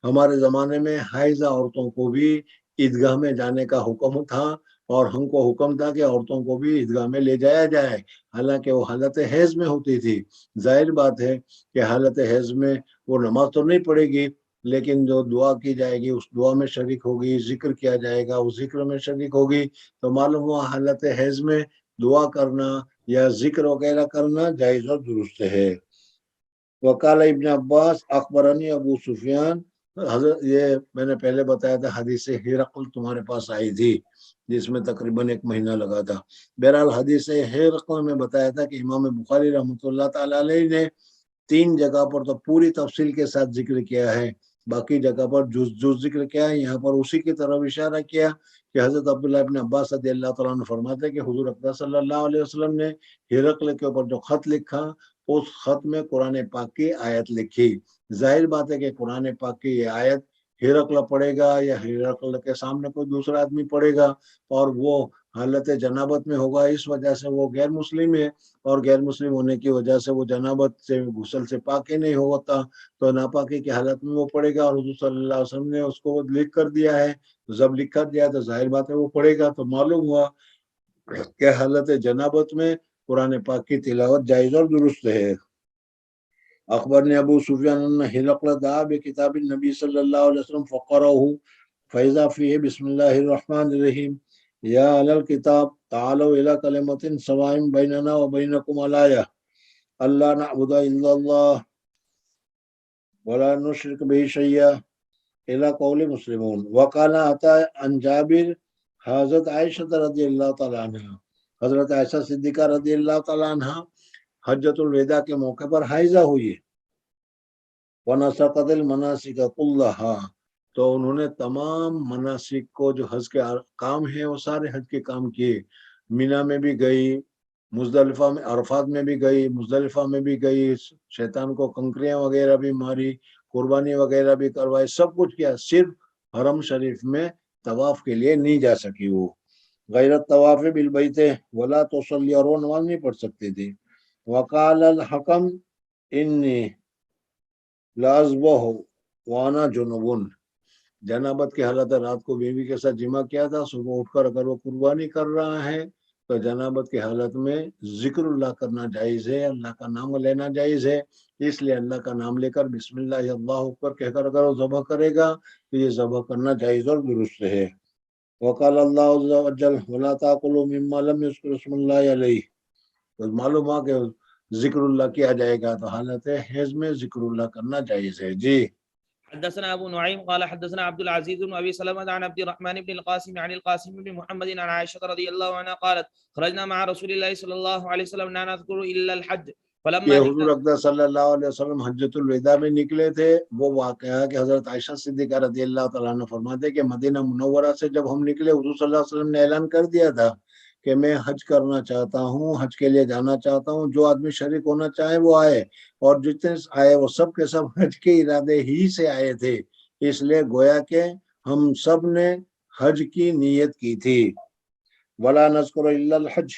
ہمارے زمانے میں حائضہ عورتوں کو بھی عیدگاہ میں جانے کا حکم تھا، اور ہم کو حکم تھا کہ عورتوں کو بھی عیدگاہ میں لے جایا جائے، حالانکہ وہ حالت حیض میں ہوتی تھی۔ ظاہر بات ہے کہ حالت حیض میں وہ نماز تو نہیں پڑھے گی، لیکن جو دعا کی جائے گی اس دعا میں شریک ہوگی، ذکر کیا جائے گا اس ذکر میں شریک ہوگی، تو معلوم ہوا حالت حیض میں دعا کرنا یا ذکر وغیرہ کرنا جائز اور درست ہے۔ وقال ابن عباس اخبرنی ابو سفیان، حضرت یہ میں نے پہلے بتایا تھا حدیث ہرقل تمہارے پاس آئی تھی جس میں تقریباً 1 مہینہ لگا تھا۔ بہرحال حدیث ہرقل میں بتایا تھا کہ امام بخاری رحمۃ اللہ تعالی علیہ نے 3 جگہ پر تو پوری تفصیل کے ساتھ ذکر کیا ہے، باقی جگہ پر جز ذکر کیا ہے۔ یہاں پر اسی کی طرف اشارہ کیا کہ حضرت عبداللہ ابن عباس رضی اللہ تعالیٰ عنہ فرماتے ہیں کہ حضور اقدس صلی اللہ علیہ وسلم نے ہرقل کے اوپر جو خط لکھا اس خط میں قرآن پاک کی آیت لکھی۔ ظاہر بات ہے کہ قرآن پاک کی یہ آیت ہرقل پڑھے گا یا ہرقل کے سامنے کوئی دوسرا آدمی پڑھے گا، اور وہ حالت جنابت میں ہوگا، اس وجہ سے وہ غیر مسلم ہے، اور غیر مسلم ہونے کی وجہ سے وہ جنابت سے غسل سے پاک ہی نہیں ہوتا، تو ناپاکی کی حالت میں وہ پڑھے گا، اور حضور صلی اللہ علیہ وسلم نے اس کو لکھ کر دیا ہے، جب لکھ کر دیا تو ظاہر بات ہے وہ پڑھے گا، تو معلوم ہوا کہ حالت جنابت میں قرآن پاک کی تلاوت جائز اور درست ہے۔ اخبرني ابو سفيان ان هرقل دعا بكتاب النبي صلى الله عليه وسلم فقرأه فإذا فيه بسم الله الرحمن الرحيم يا أهل الكتاب تعالوا إلى كلمة سواء بيننا وبينكم الآية ألا نعبد إلا الله ولا نشرك به شيئا إلى قول مسلمون۔ وقال أتى عن جابر حضرت عائشة رضی اللہ تعالیٰ عنہ، حضرت عائشہ صدیقہ رضی اللہ تعالیٰ عنہ حجۃ الوداع کے موقع پر حائضہ ہوئی ہے۔ وَنَسَقَتِ الْمَنَاسِكَ كُلَّهَا، تو انہوں نے تمام مناسک کو جو حج کے کام ہیں وہ سارے حج کے کام کیے، مینا میں بھی گئی، مزدلفہ میں، عرفات میں بھی گئی، مزدلفہ میں بھی گئی، شیطان کو کنکریاں وغیرہ بھی ماری، قربانی وغیرہ بھی کروائی، سب کچھ کیا، صرف حرم شریف میں طواف کے لیے نہیں جا سکی وہ، غیر الطواف بالبیت ولا تصلی، اور وہ نماز نہیں پڑھ سکتی تھی۔ وقال الحکم انی لازبہ وانا جنوبن، جنابت کی حالت رات کو بیوی کے ساتھ جمع کیا تھا، صبح اٹھ کر اگر وہ قربانی کر رہا ہے تو جنابت کی حالت میں ذکر اللہ کرنا جائز ہے، اللہ کا نام لینا جائز ہے، اس لیے اللہ کا نام لے کر بسم اللہ اللہ اکبر کہہ کر اگر وہ ذبح کرے گا تو یہ ذبح کرنا جائز اور درست ہے۔ وقال اللہ عز وجل ولا تاکلوا مما لم یذکر اسم اللہ علیہ، تو معلوم ہوا کہ ذکر اللہ کیا جائے گا تو حالت حیض میں ذکر اللہ کرنا جائز ہے۔ جی حدثنا ابو نعيم قال حدثنا عبد العزيز بن ابي سلمة عن عبد الرحمن بن القاسم عن القاسم بن محمد عن عائشة رضي الله عنها قالت خرجنا مع رسول الله صلى الله عليه وسلم لا نذكر الا الحج کہ فلما حضور اقدس صلی اللہ علیہ وسلم حجۃ الوداع میں نکلے تھے، وہ واقعہ کہ حضرت عائشہ صدیقہ رضی اللہ تعالیٰ عنہ فرماتے کہ مدینہ منورہ سے جب ہم نکلے حضور صلی اللہ علیہ وسلم نے اعلان کر دیا تھا کہ میں حج کرنا چاہتا ہوں، حج کے لیے جانا چاہتا ہوں، جو آدمی شریک ہونا چاہے وہ آئے، اور جتنے آئے وہ سب کے سب حج کے ارادے ہی سے آئے تھے، اس لیے گویا کہ ہم سب نے حج کی نیت کی تھی۔ ولا نذکر الا الحج،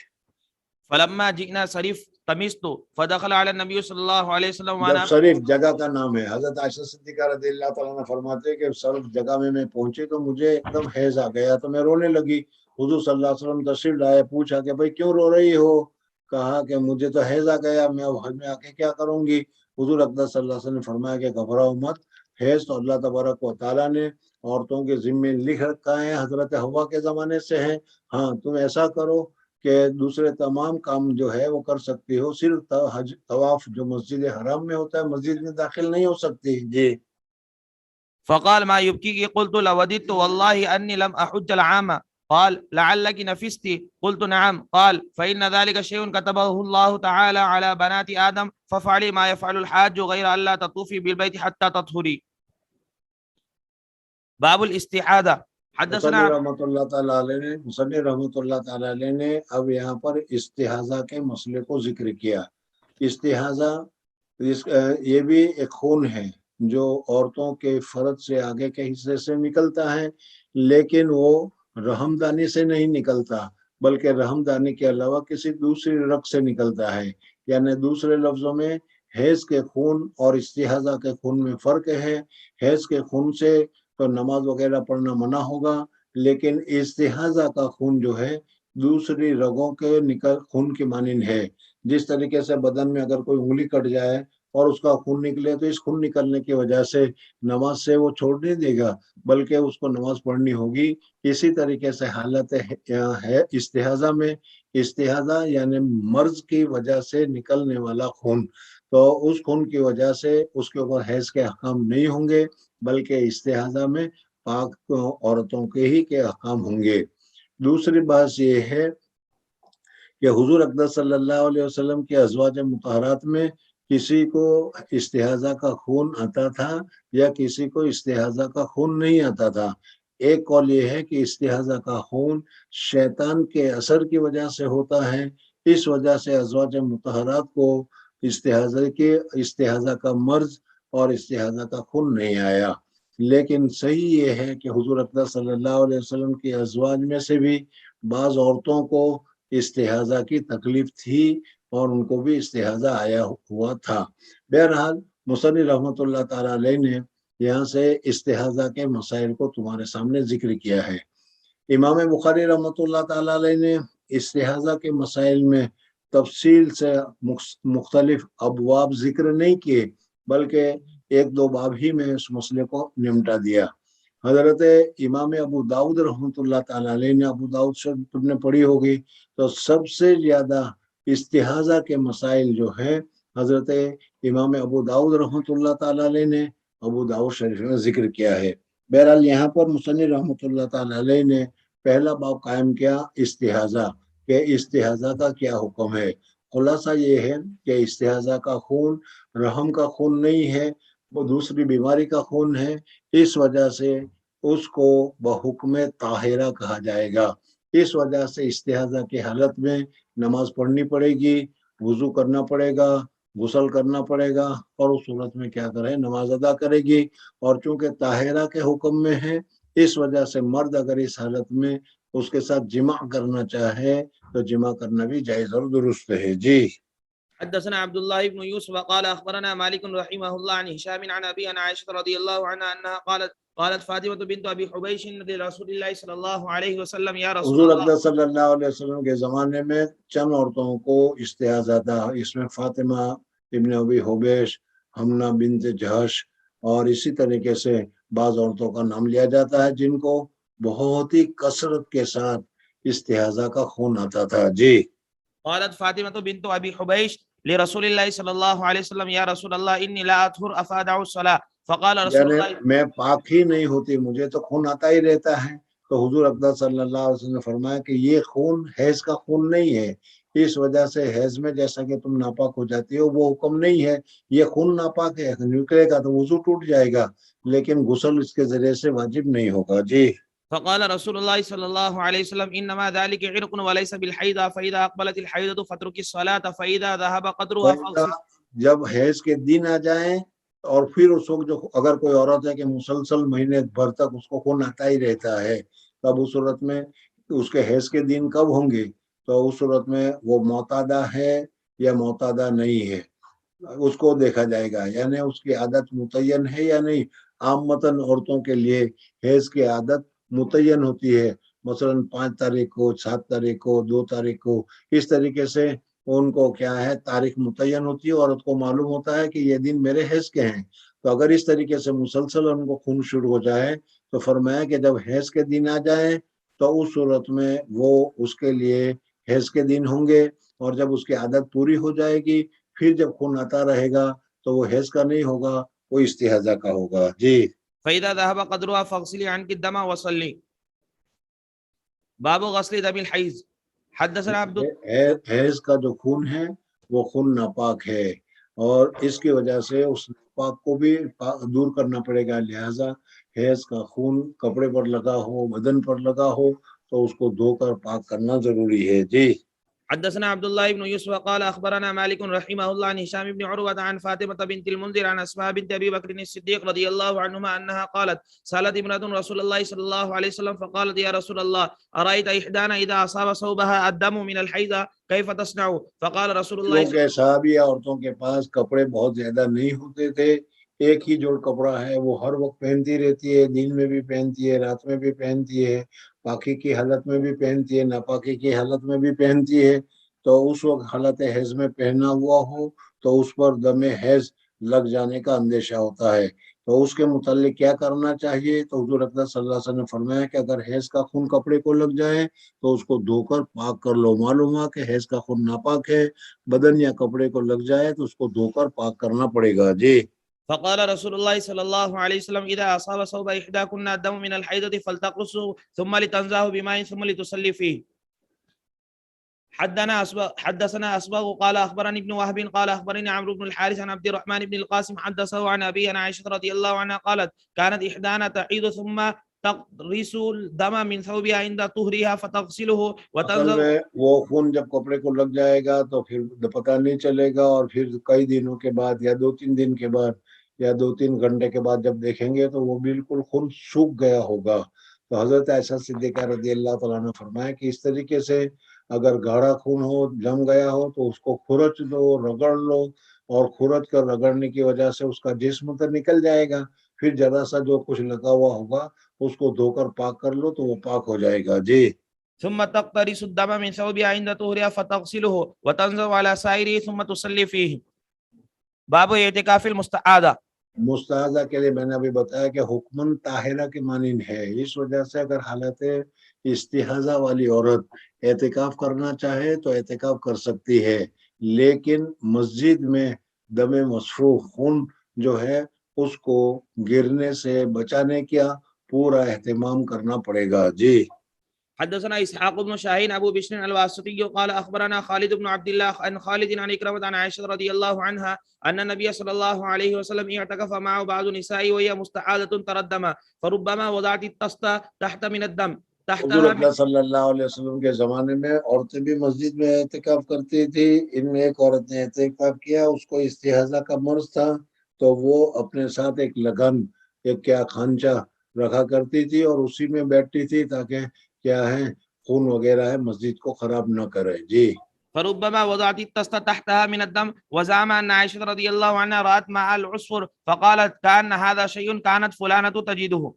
فلما جئنا صريف طمست فدخل على النبي صلى الله عليه وسلم جب وانا شریف جگہ کا نام ہے، حضرت عائشہ صدیقہ رضی اللہ تعالیٰ عنہ فرماتے ہیں کہ شریف جگہ میں پہنچے تو مجھے ایک دم حیض آ گیا تو میں رونے لگی، حضور صلی اللہ علیہ وسلم تشریف لائے، پوچھا کہ بھائی کیوں رو رہی ہو؟ کہا کہ مجھے تو حیض آ گیا، میں حج میں آ کے کیا کروں گی؟ حضور اقدس صلی اللہ علیہ وسلم نے فرمایا کہ گھبراؤ مت، حیض تو اللہ تبارک و تعالیٰ نے عورتوں کے ذمے لکھ رکھا ہے، حضرت حوا کے زمانے سے ہے، ہاں تم ایسا کرو کہ دوسرے تمام کام جو ہے وہ کر سکتی ہو، صرف حج طواف جو مسجد حرام میں ہوتا ہے مسجد میں داخل نہیں ہو سکتی۔ جی فقال ما يبكيك قلت لوددت والله اني لم احج العام قال لعلك نفستي قلت نعم قال فإن ذلك شيء كتبه الله تعالى على بنات آدم فافعلي ما يفعل الحاج غير ألا تطوفي بالبيت حتى تطهري۔ باب الاستعاذة حدثنا مصنف رحمۃ اللہ تعالیٰ علیہ نے اب یہاں پر استحاضہ کے مسئلے کو ذکر کیا۔ استحاضہ یہ بھی ایک خون ہے جو عورتوں کے فرد سے آگے کے حصے سے نکلتا ہے، لیکن وہ رحمدانی سے نہیں نکلتا بلکہ رحمدانی کے علاوہ کسی دوسری رگ سے نکلتا ہے. یعنی دوسرے لفظوں میں حیض کے خون اور استحاضہ کے خون میں فرق ہے. حیض کے خون سے تو نماز وغیرہ پڑھنا منع ہوگا، لیکن استحاضہ کا خون جو ہے دوسری رگوں کے خون کی مانند ہے. جس طریقے سے بدن میں اگر کوئی انگلی کٹ جائے اور اس کا خون نکلے تو اس خون نکلنے کی وجہ سے نماز سے وہ چھوڑ نہیں دے گا، بلکہ اس کو نماز پڑھنی ہوگی. اسی طریقے سے حالت ہے استحاضہ میں. استحاضہ یعنی مرض کی وجہ سے نکلنے والا خون، تو اس خون کی وجہ سے اس کے اوپر حیض کے احکام نہیں ہوں گے، بلکہ استحاضہ میں پاک عورتوں کے ہی کے احکام ہوں گے. دوسری بات یہ ہے کہ حضور اقدس صلی اللہ علیہ وسلم کے ازواج مطہرات میں کسی کو استحاضہ کا خون آتا تھا یا کسی کو استحاضہ کا خون نہیں آتا تھا. ایک قول یہ ہے کہ استحاضہ کا خون شیطان کے اثر کی وجہ سے ہوتا ہے، اس وجہ سے ازواج مطہرات کو استحاضہ کا مرض اور استحاضہ کا خون نہیں آیا. لیکن صحیح یہ ہے کہ حضور اقدس صلی اللہ علیہ وسلم کی ازواج میں سے بھی بعض عورتوں کو استحاضہ کی تکلیف تھی اور ان کو بھی استحاضہ آیا ہوا تھا. بہرحال مصنف رحمۃ اللہ تعالی علیہ نے یہاں سے استحاضہ کے مسائل کو تمہارے سامنے ذکر کیا ہے. امام بخاری رحمۃ اللہ تعالی علیہ نے استحاضہ کے مسائل میں تفصیل سے مختلف ابواب ذکر نہیں کیے، بلکہ ایک دو باب ہی میں اس مسئلے کو نمٹا دیا. حضرت امام ابو داؤد رحمۃ اللہ تعالی علیہ نے، ابو داؤد سے تم نے پڑھی ہوگی، تو سب سے زیادہ استحاضہ کے مسائل جو ہیں حضرت امام ابو داؤد رحمۃ اللہ تعالی علیہ نے ابو داؤد شریف میں ذکر کیا ہے. بہرحال یہاں پر مصنف رحمۃ اللہ تعالی علیہ نے پہلا باب قائم کیا استحاضہ، کہ استحاضہ کا کیا حکم ہے. خلاصہ یہ ہے کہ استحاضہ کا خون رحم کا خون نہیں ہے، وہ دوسری بیماری کا خون ہے. اس وجہ سے اس کو بحکم طاہرہ کہا جائے گا. اس وجہ سے استحاضہ کی حالت میں نماز پڑھنی پڑے گی، وضو کرنا پڑے گا، غسل کرنا پڑے گا، اور اس صورت میں کیا کرے نماز ادا کرے گی. اور چونکہ طاہرہ کے حکم میں ہے، اس وجہ سے مرد اگر اس حالت میں اس کے ساتھ جمع کرنا چاہے تو جمع کرنا بھی جائز اور درست ہے. جی حدثنا عبد الله بن يوسف قال اخبرنا مالك رحمه الله عن هشام عن ابي عن عائشه رضي الله عنها انها قالت فاطمه بنت ابي حبيش لرسول الله صلى الله عليه وسلم يا رسول حضور الله. اقدس صلی اللہ علیہ وسلم کے زمانے میں چند عورتوں کو استحاضہ تھا. اس میں فاطمہ ابن ابی حبیش، حمنہ بنت جہش، اور اسی طریقے سے بعض عورتوں کا نام لیا جاتا ہے جن کو بہت ہی کثرت کے ساتھ استحاضہ کا خون آتا تھا. جی قالت فاطمه بنت ابي حبيش لرسول الله صلى الله عليه وسلم يا رسول الله اني لا اطهر افادع الصلاه فقال رسول یعنی الله میں پاک ہی نہیں ہوتی، مجھے تو خون آتا ہی رہتا ہے. تو حضور اقدس صلی اللہ علیہ وسلم نے فرمایا کہ یہ خون حیض کا خون نہیں ہے. اس وجہ سے حیض میں جیسا کہ تم ناپاک ہو جاتی ہو وہ حکم نہیں ہے. یہ خون ناپاک ہے، نکلے گا تو وضو ٹوٹ جائے گا، لیکن غسل اس کے ذریعے سے واجب نہیں ہوگا. جی فقال رسول الله صلى الله عليه وسلم انما ذلك عرق وليس بالحيضه فاذا اقبلت الحيضه فاترك الصلاه فاذا ذهب قدرها فاغسل. جب حیض کے دن آ جائیں اور پھر اس وقت جو اگر کوئی عورت ہے کہ مسلسل مہینے بھر تک اس کو خون آتا ہی رہتا ہے، تب اس صورت میں اس کے حیض کے دن کب ہوں گے؟ تو اس صورت میں وہ معتادہ ہے یا معتادہ نہیں ہے اس کو دیکھا جائے گا. یعنی اس کی عادت متعین ہے یا نہیں. عامتاً عورتوں کے لیے حیض کی عادت متعین ہوتی ہے، مثلا 5 تاریخ کو، 7 تاریخ کو، 2 تاریخ کو. اس طریقے سے ان کو کیا ہے تاریخ متعین ہوتی ہے، عورت کو معلوم ہوتا ہے کہ یہ دن میرے حیض کے ہیں. تو اگر اس طریقے سے مسلسل ان کو خون شروع ہو جائے تو فرمایا کہ جب حیض کے دن آ جائیں تو اس صورت میں وہ اس کے لیے حیض کے دن ہوں گے، اور جب اس کی عادت پوری ہو جائے گی پھر جب خون آتا رہے گا تو وہ حیض کا نہیں ہوگا، وہ استحاضہ کا ہوگا. جی فاذا ذهب قدرها فاغسلي عنك الدم وصلي. باب غسل دم الحيض. حدثنا عبد حیض کا جو خون ہے وہ خون ناپاک ہے، اور اس کی وجہ سے اس ناپاک کو بھی دور کرنا پڑے گا. لہذا حیض کا خون کپڑے پر لگا ہو، بدن پر لگا ہو تو اس کو دھو کر پاک کرنا ضروری ہے. جی حدثنا عبد الله بن يوسف قال اخبرنا مالك رحمه الله عن هشام بن عروة عن فاطمة بنت المنذر عن اسماء بنت ابي بكر الصديق رضي الله عنهما انها قالت سالت امرأة رسول الله صلى الله عليه وسلم فقالت يا رسول الله ارايت احدانا اذا اصاب ثوبها الدم من الحيض كيف تصنع؟ فقال رسول الله کیونکہ صحابیہ عورتوں کے پاس کپڑے بہت زیادہ نہیں ہوتے تھے، ایک ہی جوڑ کپڑا ہے، وہ ہر وقت پہنتی رہتی ہے، دن میں بھی پہنتی ہے، رات میں بھی پہنتی ہے، پاکی کی حالت میں بھی پہنتی ہے، ناپاکی کی حالت میں بھی پہنتی ہے، تو اس وقت حالت حیض میں پہنا ہوا ہو تو اس پر دم حیض لگ جانے کا اندیشہ ہوتا ہے، تو اس کے متعلق کیا کرنا چاہیے؟ تو حضور اکرم صلی اللہ علیہ وسلم نے فرمایا کہ اگر حیض کا خون کپڑے کو لگ جائے تو اس کو دھو کر پاک کر لو۔ معلوم ہوا کہ حیض کا خون ناپاک ہے، بدن یا کپڑے کو لگ جائے تو اس کو دھو کر پاک کرنا پڑے گا۔ جی فقال رسول الله صلى الله عليه وسلم اذا اصاب ثوب احداكن الدم من الحيضة فلتقرصه ثم لتنزعه بماء ثم لتصلي فيه. حدثنا أسبغ قال أخبرني ابن وهب قال أخبرني عمرو بن الحارث عن عبد الرحمن بن القاسم حدثه عن أبي عن عائشة رضي الله عنها قالت كانت إحدانا تعيد ثم تقرص الدم من ثوبها عند طهرها فتغسله اصل میں وہ خون جب کپڑے کو لگ جائے گا تو پھر پتہ نہیں چلے گا، اور پھر کئی دنوں کے بعد یا 2-3 دن کے بعد یا 2-3 گھنٹے کے بعد جب دیکھیں گے تو وہ بالکل خون سوکھ گیا ہوگا۔ تو حضرت عائشہ صدیقہ رضی اللہ تعالیٰ نے فرمایا کہ اس طریقے سے اگر گاڑھا خون ہو، جم گیا ہو تو اس کو کھرچ دو، رگڑ لو، اور کھرچ کر رگڑنے کی وجہ سے اس کا جسم تو نکل جائے گا، پھر ذرا سا جو کچھ لگا ہوا ہوگا اس کو دھو کر پاک کر لو تو وہ پاک ہو جائے گا۔ جی ثم تقترص الدم من ثوبها عند طهرها فتغسله وتنزع على سائره ثم تصلي فيه. باب اعتکاف المستعاذہ. مستعاذہ کے لیے میں نے ابھی بتایا کہ حکمن طاہرہ کے معنی ہے، اس وجہ سے اگر حالت استحاضہ والی عورت اعتکاف کرنا چاہے تو اعتکاف کر سکتی ہے، لیکن مسجد میں دم مسفوح خون جو ہے اس کو گرنے سے بچانے کا پورا اہتمام کرنا پڑے گا۔ جی حدثنا اسحاق بن شاهين ابو بشر الواسطي قال اخبرنا خالد بن عبد الله عن خالد عن اكرمة عن عائشة رضي الله عنها ان النبي صلى الله عليه وسلم اعتكف معه بعض نسائه وهي مستعاذة تردم فربما وضعت الطست تحت من الدم حضور اکرم صلی اللہ علیہ وسلم کے زمانے میں عورتیں بھی مسجد میں اعتکاف کرتی تھی۔ ان میں ایک عورت نے اعتکاف کیا، اس کو استحاضہ کا مرض تھا، تو وہ اپنے ساتھ ایک لگن، ایک کیا خانچہ رکھا کرتی تھی اور اسی میں بیٹھتی تھی تاکہ کیا ہے خون وغیرہ ہے مسجد کو خراب نہ کرے۔ جی فربما وضعت الطست تحتها من الدم وزعم ان عائشة رضي الله عنها رأت مع العصفر فقالت كان هذا شيء كانت فلانة تجده.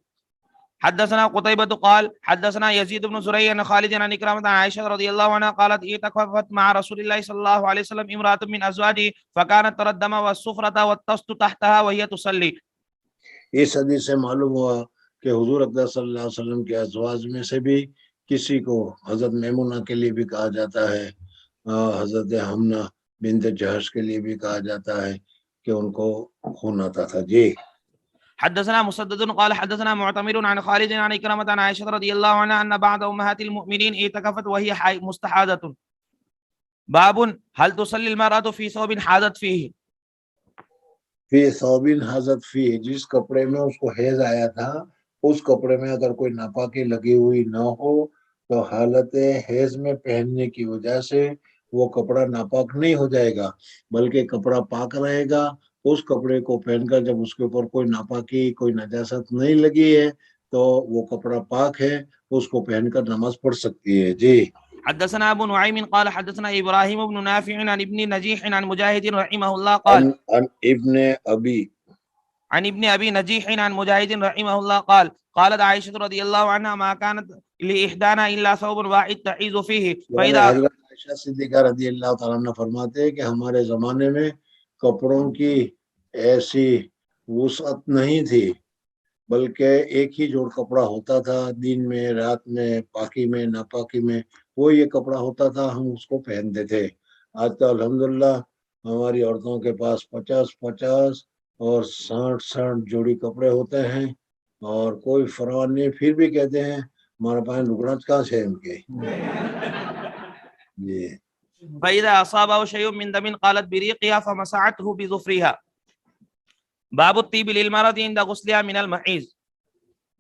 حدثنا قتيبة قال حدثنا يزيد بن زريع عن خالد عن إكرامة عن عائشة رضي الله عنها قالت اعتكفت مع رسول الله صلى الله عليه وسلم امرأة من أزواجه فكانت ترى الدم والصفرة والطست تحتها وهي تصلي. اس حدیث سے معلوم ہوا کہ حضور اکرم صلی اللہ علیہ وسلم کے ازواج میں سے بھی کسی کو حضرت میمونہ کے لیے بھی کہا جاتا ہے، حضرت حمنہ بنت جہش کے لیے بھی کہا جاتا ہے کہ ان کو خون آتا تھا۔ جی حدثنا مسدد قال حدثنا معتمر عن خالد عن إكرامة عن عائشة رضي الله عنها أن بعض أمهات المؤمنين اعتكفت وهي مستحاضة. باب هل تصلي المرأة في ثوب حاضت فيه؟ فی ثوب حاضت فیہ، جس کپڑے میں اس کو حیض آیا تھا اس کپڑے میں اگر کوئی ناپاکی لگی ہوئی نہ ہو تو حالت حیض میں پہننے کی وجہ سے وہ کپڑا ناپاک نہیں ہو جائے گا، بلکہ کپڑا پاک رہے گا۔ اس کپڑے کو پہن کر جب اس کے اوپر کوئی ناپاکی، کوئی نجاست نہیں لگی ہے تو وہ کپڑا پاک ہے، اس کو پہن کر نماز پڑھ سکتی ہے۔ جی حدثنا ابو نعيم قال حدثنا ابراهيم بن نافع عن ابن نجيح عن مجاهد رحمه الله قال عن ابن ابي نجيح عن مجاهد رحمه الله قال قالت عائشة رضي الله عنها ما كانت لإحدانا إلا ثوب واحد تعيذ فيه فإذا حضرت عائشہ صدیقہ رضی اللہ تعالیٰ عنہ فرماتے ہیں کہ ہمارے زمانے میں کپڑوں کی ایسی وسعت نہیں تھی، بلکہ ایک ہی جوڑ کپڑا ہوتا تھا، دن میں، رات میں، پاکی میں، ناپاکی میں، وہ یہ کپڑا ہوتا تھا، ہم اس کو پہنتے تھے۔ آج تو الحمدللہ ہماری عورتوں کے پاس 50 اور 60 جوڑی کپڑے ہوتے ہیں اور کوئی فرمان نہیں، پھر بھی کہتے ہیں ہمارے پاس لکڑا کہاں سے ان کے۔ جی فإذا أصابه شيء من دم قالت بريقها فمسحته بظفرها. باب الطيب للمرأة عند غسلها من المحيض.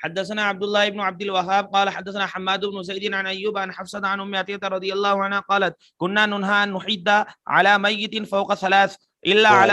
حدثنا عبد الله بن عبد الوهاب قال حدثنا حماد بن زيد عن ايوب عن حفصه عن ام عتية رضي الله عنها قالت كنا ننهى ان نحيد على ميت فوق 3 الا على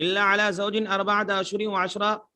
إلا على زوج 4 أشهر و10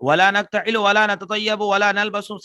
ولا نكتحل ولا نتطيب ولا نلبس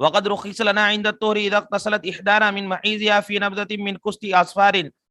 وقد رخص لنا عند الطهر إذا اغتسلت إحدانا من محيزها في نبذة من كست أصفار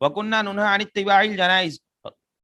وكنا ننهى عن اتباع الجنائز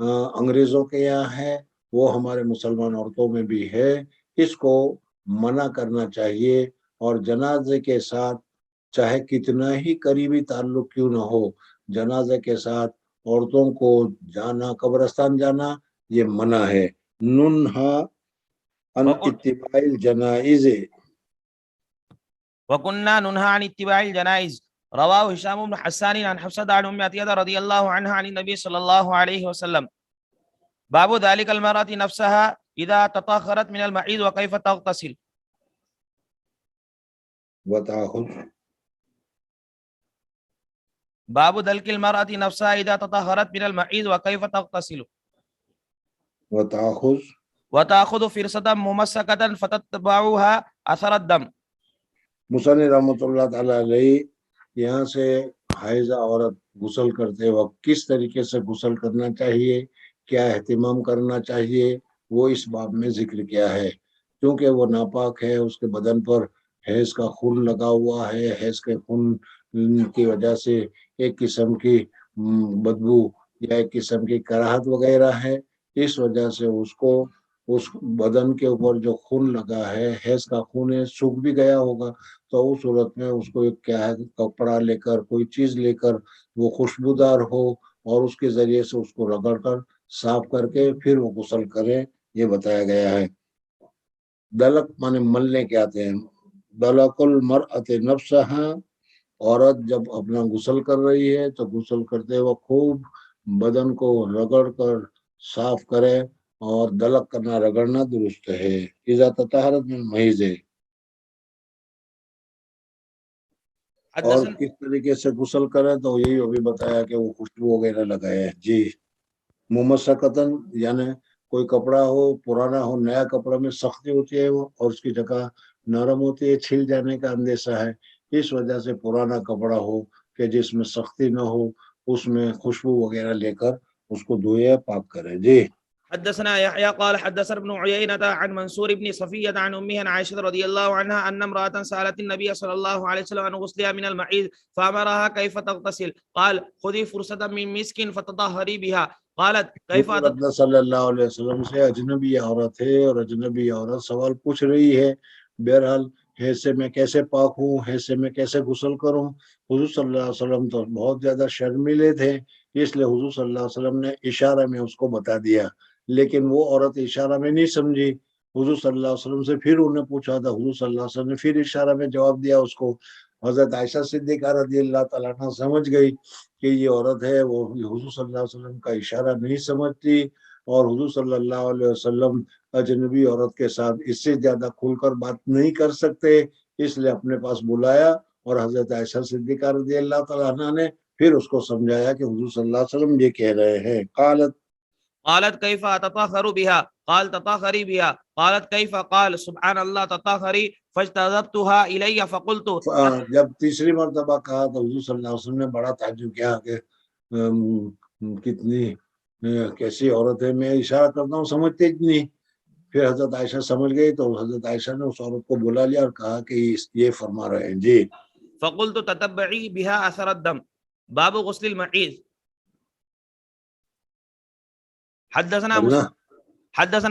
انگریزوں کے یہاں ہے، وہ ہمارے مسلمان عورتوں میں بھی ہے. اس کو منع کرنا چاہیے، اور جنازے کے ساتھ چاہے کتنا ہی قریبی تعلق کیوں نہ ہو، جنازے کے ساتھ عورتوں کو جانا، قبرستان جانا، یہ منع ہے. ننہا عن اتباع الجنائز. وكنا ننهى عن اتباع الجنائز. رواه هشام بن حسان عن حفصة عن أم عتية رضي الله عنها عن النبي صلى الله عليه وسلم. باب ذلك المرأة نفسها إذا تطهرت من المحيض وكيف تغتسل. وتأخذ باب ذلك المرأة نفسها إذا تطهرت من المحيض وكيف تغتسل. وتأخذ فرصة ممسكة فتتبعها أثر الدم. مصنف رحمۃ اللہ تعالیٰ علیہ یہاں سے حائضہ عورت غسل کرتے وقت کس طریقے سے غسل کرنا چاہیے، کیا اہتمام کرنا چاہیے، وہ اس باب میں ذکر کیا ہے. کیونکہ وہ ناپاک ہے، اس کے بدن پر حیض کا خون لگا ہوا ہے، حیض کے خون کی وجہ سے ایک قسم کی بدبو یا ایک قسم کی کراہت وغیرہ ہے. اس وجہ سے اس بدن کے اوپر جو خون لگا ہے، حیض کا خون ہے، سوکھ بھی گیا ہوگا، تو اس صورت میں اس کو ایک کیا ہے کپڑا لے کر، کوئی چیز لے کر وہ خوشبودار ہو، اور اس کے ذریعے سے اس کو رگڑ کر صاف کر کے پھر وہ غسل کرے، یہ بتایا گیا ہے. دلک مانے ملنے کے آتے ہیں. دلک المرأۃ نفسہا، عورت جب اپنا غسل کر رہی ہے تو غسل کرتے وقت خوب بدن کو رگڑ کر صاف کرے، اور دلک کرنا، رگڑنا درست ہے. اذا تطہرت من المحیض، اور کس طریقے سے غسل کرے تو یہی ابھی بتایا کہ وہ خوشبو وغیرہ لگائے. جی. ممسکتن یعنی کوئی کپڑا ہو، پرانا ہو، نیا کپڑا میں سختی ہوتی ہے وہ، اور اس کی جگہ نرم ہوتی ہے، چھل جانے کا اندیشہ ہے. اس وجہ سے پرانا کپڑا ہو کہ جس میں سختی نہ ہو، اس میں خوشبو وغیرہ لے کر اس کو دھوئے، پاک کرے. جی. حدثنا يحيى قال حدثنا ابن عيينة عن منصور بن صفية عن أمه عن عائشة رضي الله عنها أن امرأة سألت النبي صلى الله عليه وسلم عن غسلها من المحيض فأمرها كيف تغتسل، قال خذي فرصة من مسك فتطهري بها. قالت كيف صلی اللہ علیہ وسلم سے اجنبی عورت ہے، اور اجنبی عورت سوال پوچھ رہی ہے. بہرحال حیض سے میں کیسے پاک ہوں، حیض سے میں کیسے غسل کروں. حضور صلی اللہ علیہ وسلم تو بہت زیادہ شرمیلے تھے، اس لیے حضور صلی اللہ علیہ وسلم نے اشارہ میں اس کو بتا دیا. لیکن وہ عورت اشارہ میں نہیں سمجھی. حضور صلی اللہ علیہ وسلم سے پھر انہیں پوچھا تھا، حضور صلی اللہ علیہ وسلم نے پھر اشارہ میں جواب دیا اس کو. حضرت عائشہ صدیقہ رضی اللہ تعالیٰ عنہ سمجھ گئی کہ یہ عورت ہے وہ حضور صلی اللہ علیہ وسلم کا اشارہ نہیں سمجھتی، اور حضور صلی اللہ علیہ وسلم اجنبی عورت کے ساتھ اس سے زیادہ کھل کر بات نہیں کر سکتے، اس لیے اپنے پاس بلایا، اور حضرت عائشہ صدیقہ رضی اللہ تعالیٰ عنہ نے پھر اس کو سمجھایا کہ حضور صلی اللہ علیہ وسلم یہ کہہ رہے ہیں. قالت كيف أتطهر بها، قال تطهري بها. قالت كيف، قال سبحان الله تطهري. فاجتذبتها إلي فقلت. جب تیسری مرتبہ کہا تو حضور صلی اللہ علیہ وسلم نے بڑا تعجب کیا کہ کتنی کیسی عورت ہے، میں اشارہ کرتا ہوں سمجھتے نہیں. پھر حضرت عائشہ سمجھ گئی تو حضرت عائشہ نے اس عورت کو بلا لیا اور کہا کہ یہ فرما رہے ہیں. جی. فقلت تتبعي بها أثر الدم. باب غسل المحيض. حدثنا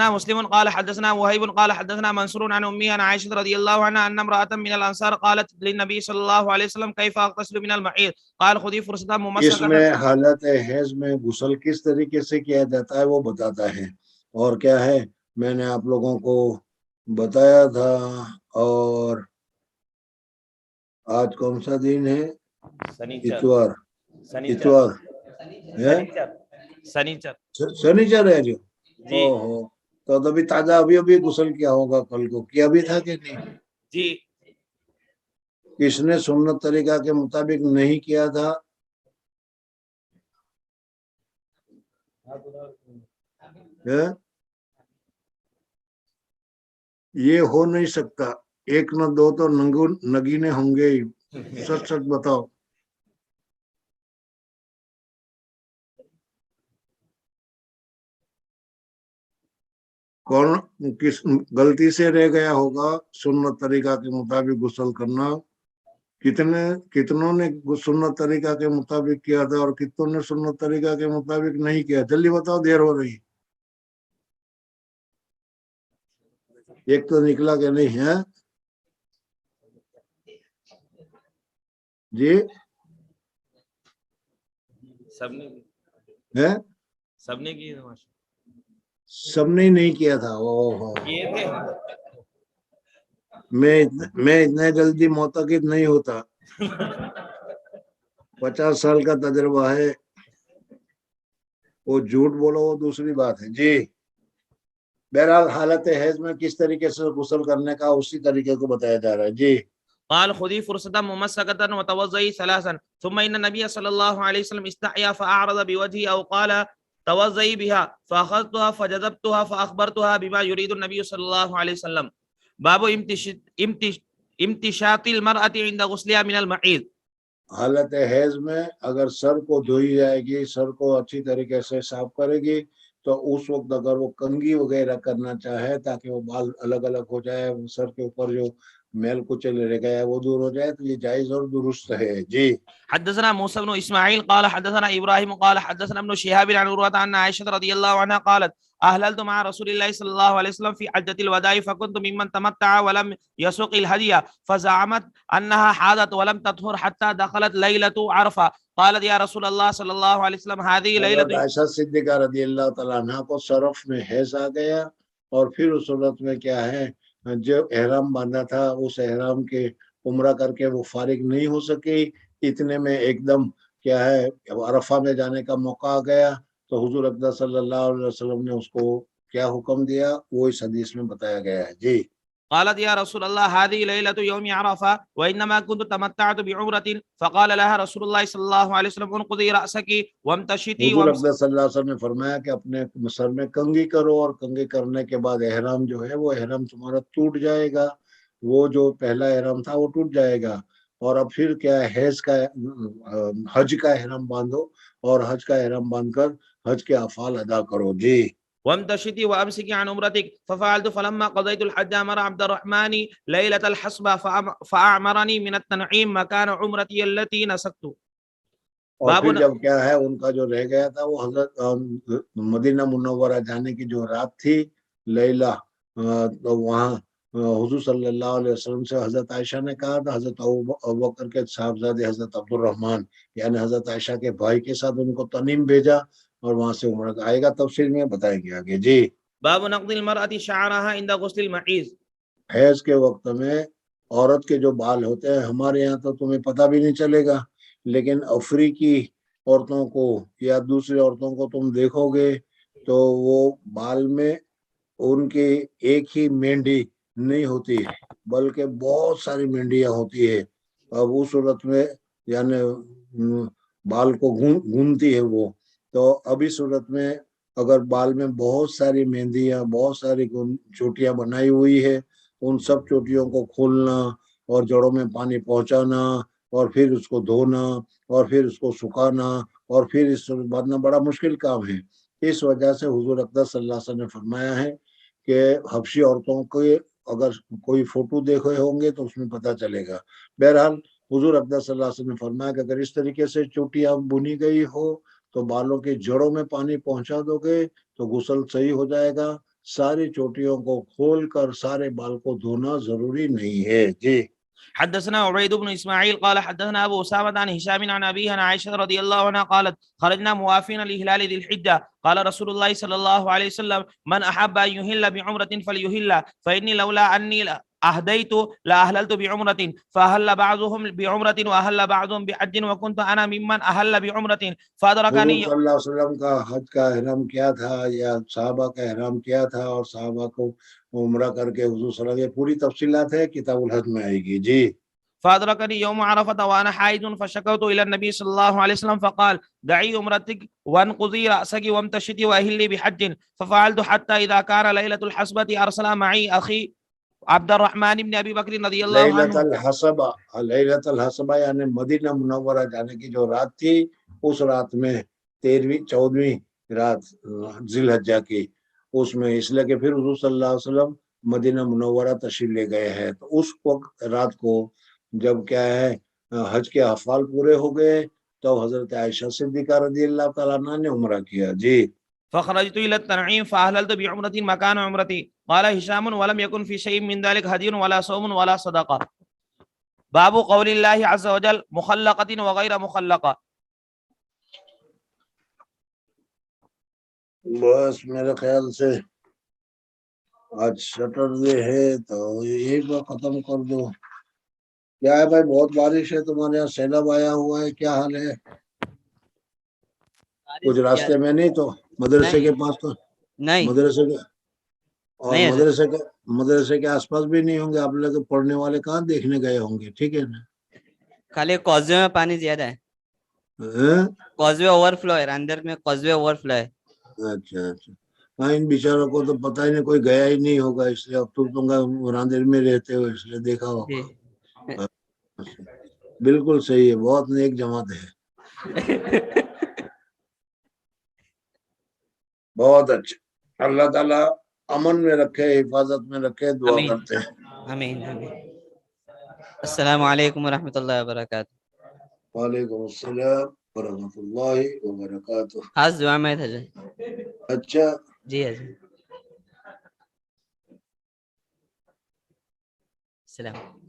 مسلم قال حدثنا وهيب قال حدثنا منصور عن أمه عن عائشة رضي الله عنها أن امرأة من الأنصار قالت للنبي صلى الله عليه وسلم كيف أغتسل من المحيض، قال خذي فرصة ممسكة. اس میں حالت حیض میں غسل کس طریقے سے کیا جاتا ہے وہ بتاتا ہے. اور کیا ہے، میں نے آپ لوگوں کو بتایا تھا. اور آج کون سا دن ہے؟ اتوار. سنیچر ہے جو. تو ابھی تازہ ابھی غسل کیا ہوگا، کل کو کیا بھی تھا کہ نہیں؟ جی. کس نے سنت طریقہ کے مطابق نہیں کیا تھا؟ یہ ہو نہیں سکتا، ایک نہ دو تو نگینے ہوں گے. سچ سچ بتاؤ. کون کس غلطی سے رہ گیا ہوگا سنت طریقہ کے مطابق غسل کرنا؟ کتنوں نے سنت طریقہ کے مطابق کیا تھا اور کتنوں نے سنت طریقہ کے مطابق نہیں کیا؟ جلدی بتاؤ، دیر ہو رہی. ایک تو نکلا کہ نہیں ہے جی؟ سب نے ہے سب نے کی سب نے نہیں کیا تھا. کیے تھے. میں اتنے جلدی معتقد نہیں ہوتا. 50 سال کا تجربہ ہے. وہ جھوٹ بولو وہ دوسری بات ہے جی. بہرحال حالت حیض میں کس طریقے سے غسل کرنے کا اسی طریقے کو بتایا جا رہا ہے جی. قال خذي فرصة ممسكة وتوضئي ثلاثا ثم إن النبي صلى الله عليه وسلم استحيا فأعرض بوجهه أو قال توضئي بها فأخذتها فجذبتها فأخبرتها بما يريد النبي صلى الله عليه وسلم. باب امتشاط المرأة عند غسلها من المحيض. حالت حیض میں اگر سر کو دھوئی جائے گی، سر کو اچھی طریقے سے صاف کرے گی، تو اس وقت اگر وہ کنگھی وغیرہ کرنا چاہے تاکہ وہ بال الگ الگ ہو جائے، سر کے اوپر جو میل کچل رہ گیا ہے وہ دور ہو جائے، تو یہ جائز اور درست ہے جی. حدثنا موسى بن اسماعيل قال حدثنا ابراهيم قال حدثنا ابن شهاب عن عروة عن عائشة رضي الله عنها قالت اهللت مع رسول الله صلى الله عليه وسلم في حجة الوداع فكنت ممن تمتع ولم يسوق الهدي فزعمت انها حاضت ولم تطهر حتى دخلت ليلة عرفة قالت يا رسول الله صلى الله عليه وسلم هذه ليلة. عائشہ صدیقہ رضی اللہ تعالیٰ عنہ کو صرف میں حیض آ گیا اور پھر اس صورت میں کیا ہے، جو احرام باندھا تھا اس احرام کے عمرہ کر کے وہ فارغ نہیں ہو سکی. اتنے میں ایک دم کیا ہے عرفہ میں جانے کا موقع آ گیا، تو حضور اقدس صلی اللہ علیہ وسلم نے اس کو کیا حکم دیا وہ اس حدیث میں بتایا گیا ہے جی. قالت يا رسول الله هذه ليلة يوم عرفة وإنما كنت تمتعت بعمرة فقال لها رسول الله صلى الله عليه وسلم انقضي رأسك وامتشطي. حضور اقدس صلی اللہ علیہ وسلم نے فرمایا کہ اپنے سر میں کنگھی کرو، اور کنگھی کرنے کے بعد احرام جو ہے وہ احرام تمہارا ٹوٹ جائے گا، وہ جو پہلا احرام تھا وہ ٹوٹ جائے گا. اور اب پھر کیا ہے، حیض کا حج کا احرام باندھو اور حج کا احرام باندھ کر حج کے افعال ادا کرو جی. وامتشطي وامسكي عن عمرتك ففعلت فلما قضيت الحج امر عبد الرحمن ليلة الحصبة فاعمرني من التنعيم مكان عمرتي التي نسكت. اور پھر جب کیا ہے ان کا جو رہ گیا تھا وہ حضرت مدینہ منورہ جانے کی جو رات تھی لیلہ، تو وہاں حضور صلی اللہ علیہ وسلم سے حضرت عائشہ نے کہا تھا، حضرت ابوبکر کے صاحبزادے حضرت عبد الرحمن یعنی حضرت عائشہ کے بھائی کے ساتھ ان کو تنعیم بھیجا اور وہاں سے عمرہ آئے گا. تفصیل میں بتائیں گے آگے جی. باب نقض المرأة شعرها عند غسل المحيض. حیض کے وقت میں عورت کے جو بال ہوتے ہیں، ہمارے یہاں تو تمہیں پتہ بھی نہیں چلے گا، لیکن افریقی عورتوں کو یا دوسری عورتوں کو تم دیکھو گے تو وہ بال میں ان کی ایک ہی مینڈی نہیں ہوتی بلکہ بہت ساری مینڈیاں ہوتی ہے. اب اس صورت میں یعنی بال کو گھومتی ہے وہ. تو ابھی صورت میں اگر بال میں بہت ساری مہندیاں، بہت ساری چوٹیاں بنائی ہوئی ہے، ان سب چوٹیوں کو کھولنا اور جڑوں میں پانی پہنچانا اور پھر اس کو دھونا اور پھر اس کو سکھانا اور پھر اس سے باندھنا بڑا مشکل کام ہے. اس وجہ سے حضور اقدس صلی اللہ علیہ وسلم نے فرمایا ہے کہ حبشی عورتوں کے اگر کوئی فوٹو دیکھے ہوں گے تو اس میں پتہ چلے گا. بہرحال حضور اقدس صلی اللہ علیہ وسلم نے فرمایا کہ اگر اس طریقے سے چوٹیاں بنی گئی ہو تو بالوں کی جڑوں میں پانی پہنچا دو گے تو غسل صحیح ہو جائے گا. ساری چوٹیوں کو کھول کر سارے بال کو دھونا ضروری نہیں ہے جی. حدثنا عبيد بن اسماعيل قال حدثنا ابو اسامه عن هشام عن ابيه عن عائشه رضي الله عنها قالت خرجنا موافين لهلال ذي الحجه قال رسول الله صلى الله عليه وسلم من احب ان يهل بعمره فليهل فاني لولا اني اهديت لاهللت بعمره فاهل بعضهم بعمره واهل بعضهم بحج وكنت انا ممن اهل بعمره فادركني. حضور صلی اللہ علیہ وسلم کا حج کا احرام کیا تھا یا صحابہ کا احرام کیا تھا اور صحابہ کو عمرہ کر کے حضور صلی اللہ علیہ وسلم، پوری تفصیلات ہے کتاب الحج میں آئے گی جی. فادركني يوم عرفة وانا حائض فشكوت الى النبي صلى الله عليه وسلم فقال دعي عمرتك وانقضي رأسك وامتشطي واهلي بحج ففعلت حتى اذا كان ليلة الحصبة ارسل معي اخي عبد الرحمن بن ابي بکر رضی اللہ عنہ. لیلۃ الحصبہ یعنی مدینہ منورہ جانے کی جو رات تھی، اس رات میں 13ویں 14ویں رات ذی الحجہ کی، اس میں اس لیے کہ پھر حضور صلی اللہ علیہ وسلم مدینہ منورہ تشریف لے گئے ہیں، تو اس وقت رات کو جب کیا ہے حج کے افعال پورے ہو گئے تو حضرت عائشہ صدیقہ رضی اللہ تعالیٰ عنہ نے عمرہ کیا. جی. فخرجت الى التنعيم فاهللت بعمرة مكان عمرتي. قال هشام ولم يكن في شيء من ذلك هدي ولا صوم ولا صدقة. باب قول الله عز وجل مخلقة وغير مخلقة. بس میرے خیال سے آج سیٹرڈے ہے تو یہی پر ختم کر دو. کیا ہے بھائی، بہت بارش ہے تمہارے یہاں، سیلاب آیا ہوا ہے، کیا حال ہے؟ کچھ راستے میں نہیں تو مدرسے کے پاس تو نہیں مدرسے کے اور نہیں حضرت، مدرسے کے آس پاس بھی نہیں ہوں گے. آپ لوگ پڑھنے والے کہاں دیکھنے گئے ہوں گے؟ ٹھیک ہے نا. خالی کوزوے میں پانی زیادہ ہے، ہاں؟ کوزوے اوور فلو ہے، اندر میں کوزوے اوور فلو ہے. اچھا اچھا. ہاں، ان بیچاروں کو تو پتہ ہی نہیں، کوئی گیا ہی نہیں ہوگا، اس لیے اب تم کا راندر میں رہتے ہو اس لیے دیکھا ہوگا. جی. بالکل صحیح ہے، بہت نیک جماعت ہے، بہت اچھا. اللہ تعالیٰ امن میں رکھے، حفاظت میں رکھے، دعا آمین کرتے ہیں. آمین آمین. السلام علیکم ورحمۃ اللہ وبرکاتہ. وعلیکم السلام ورحمۃ اللہ وبرکاتہ. خاص دعا میں تھا جی. اچھا. جی حضرت. السلام.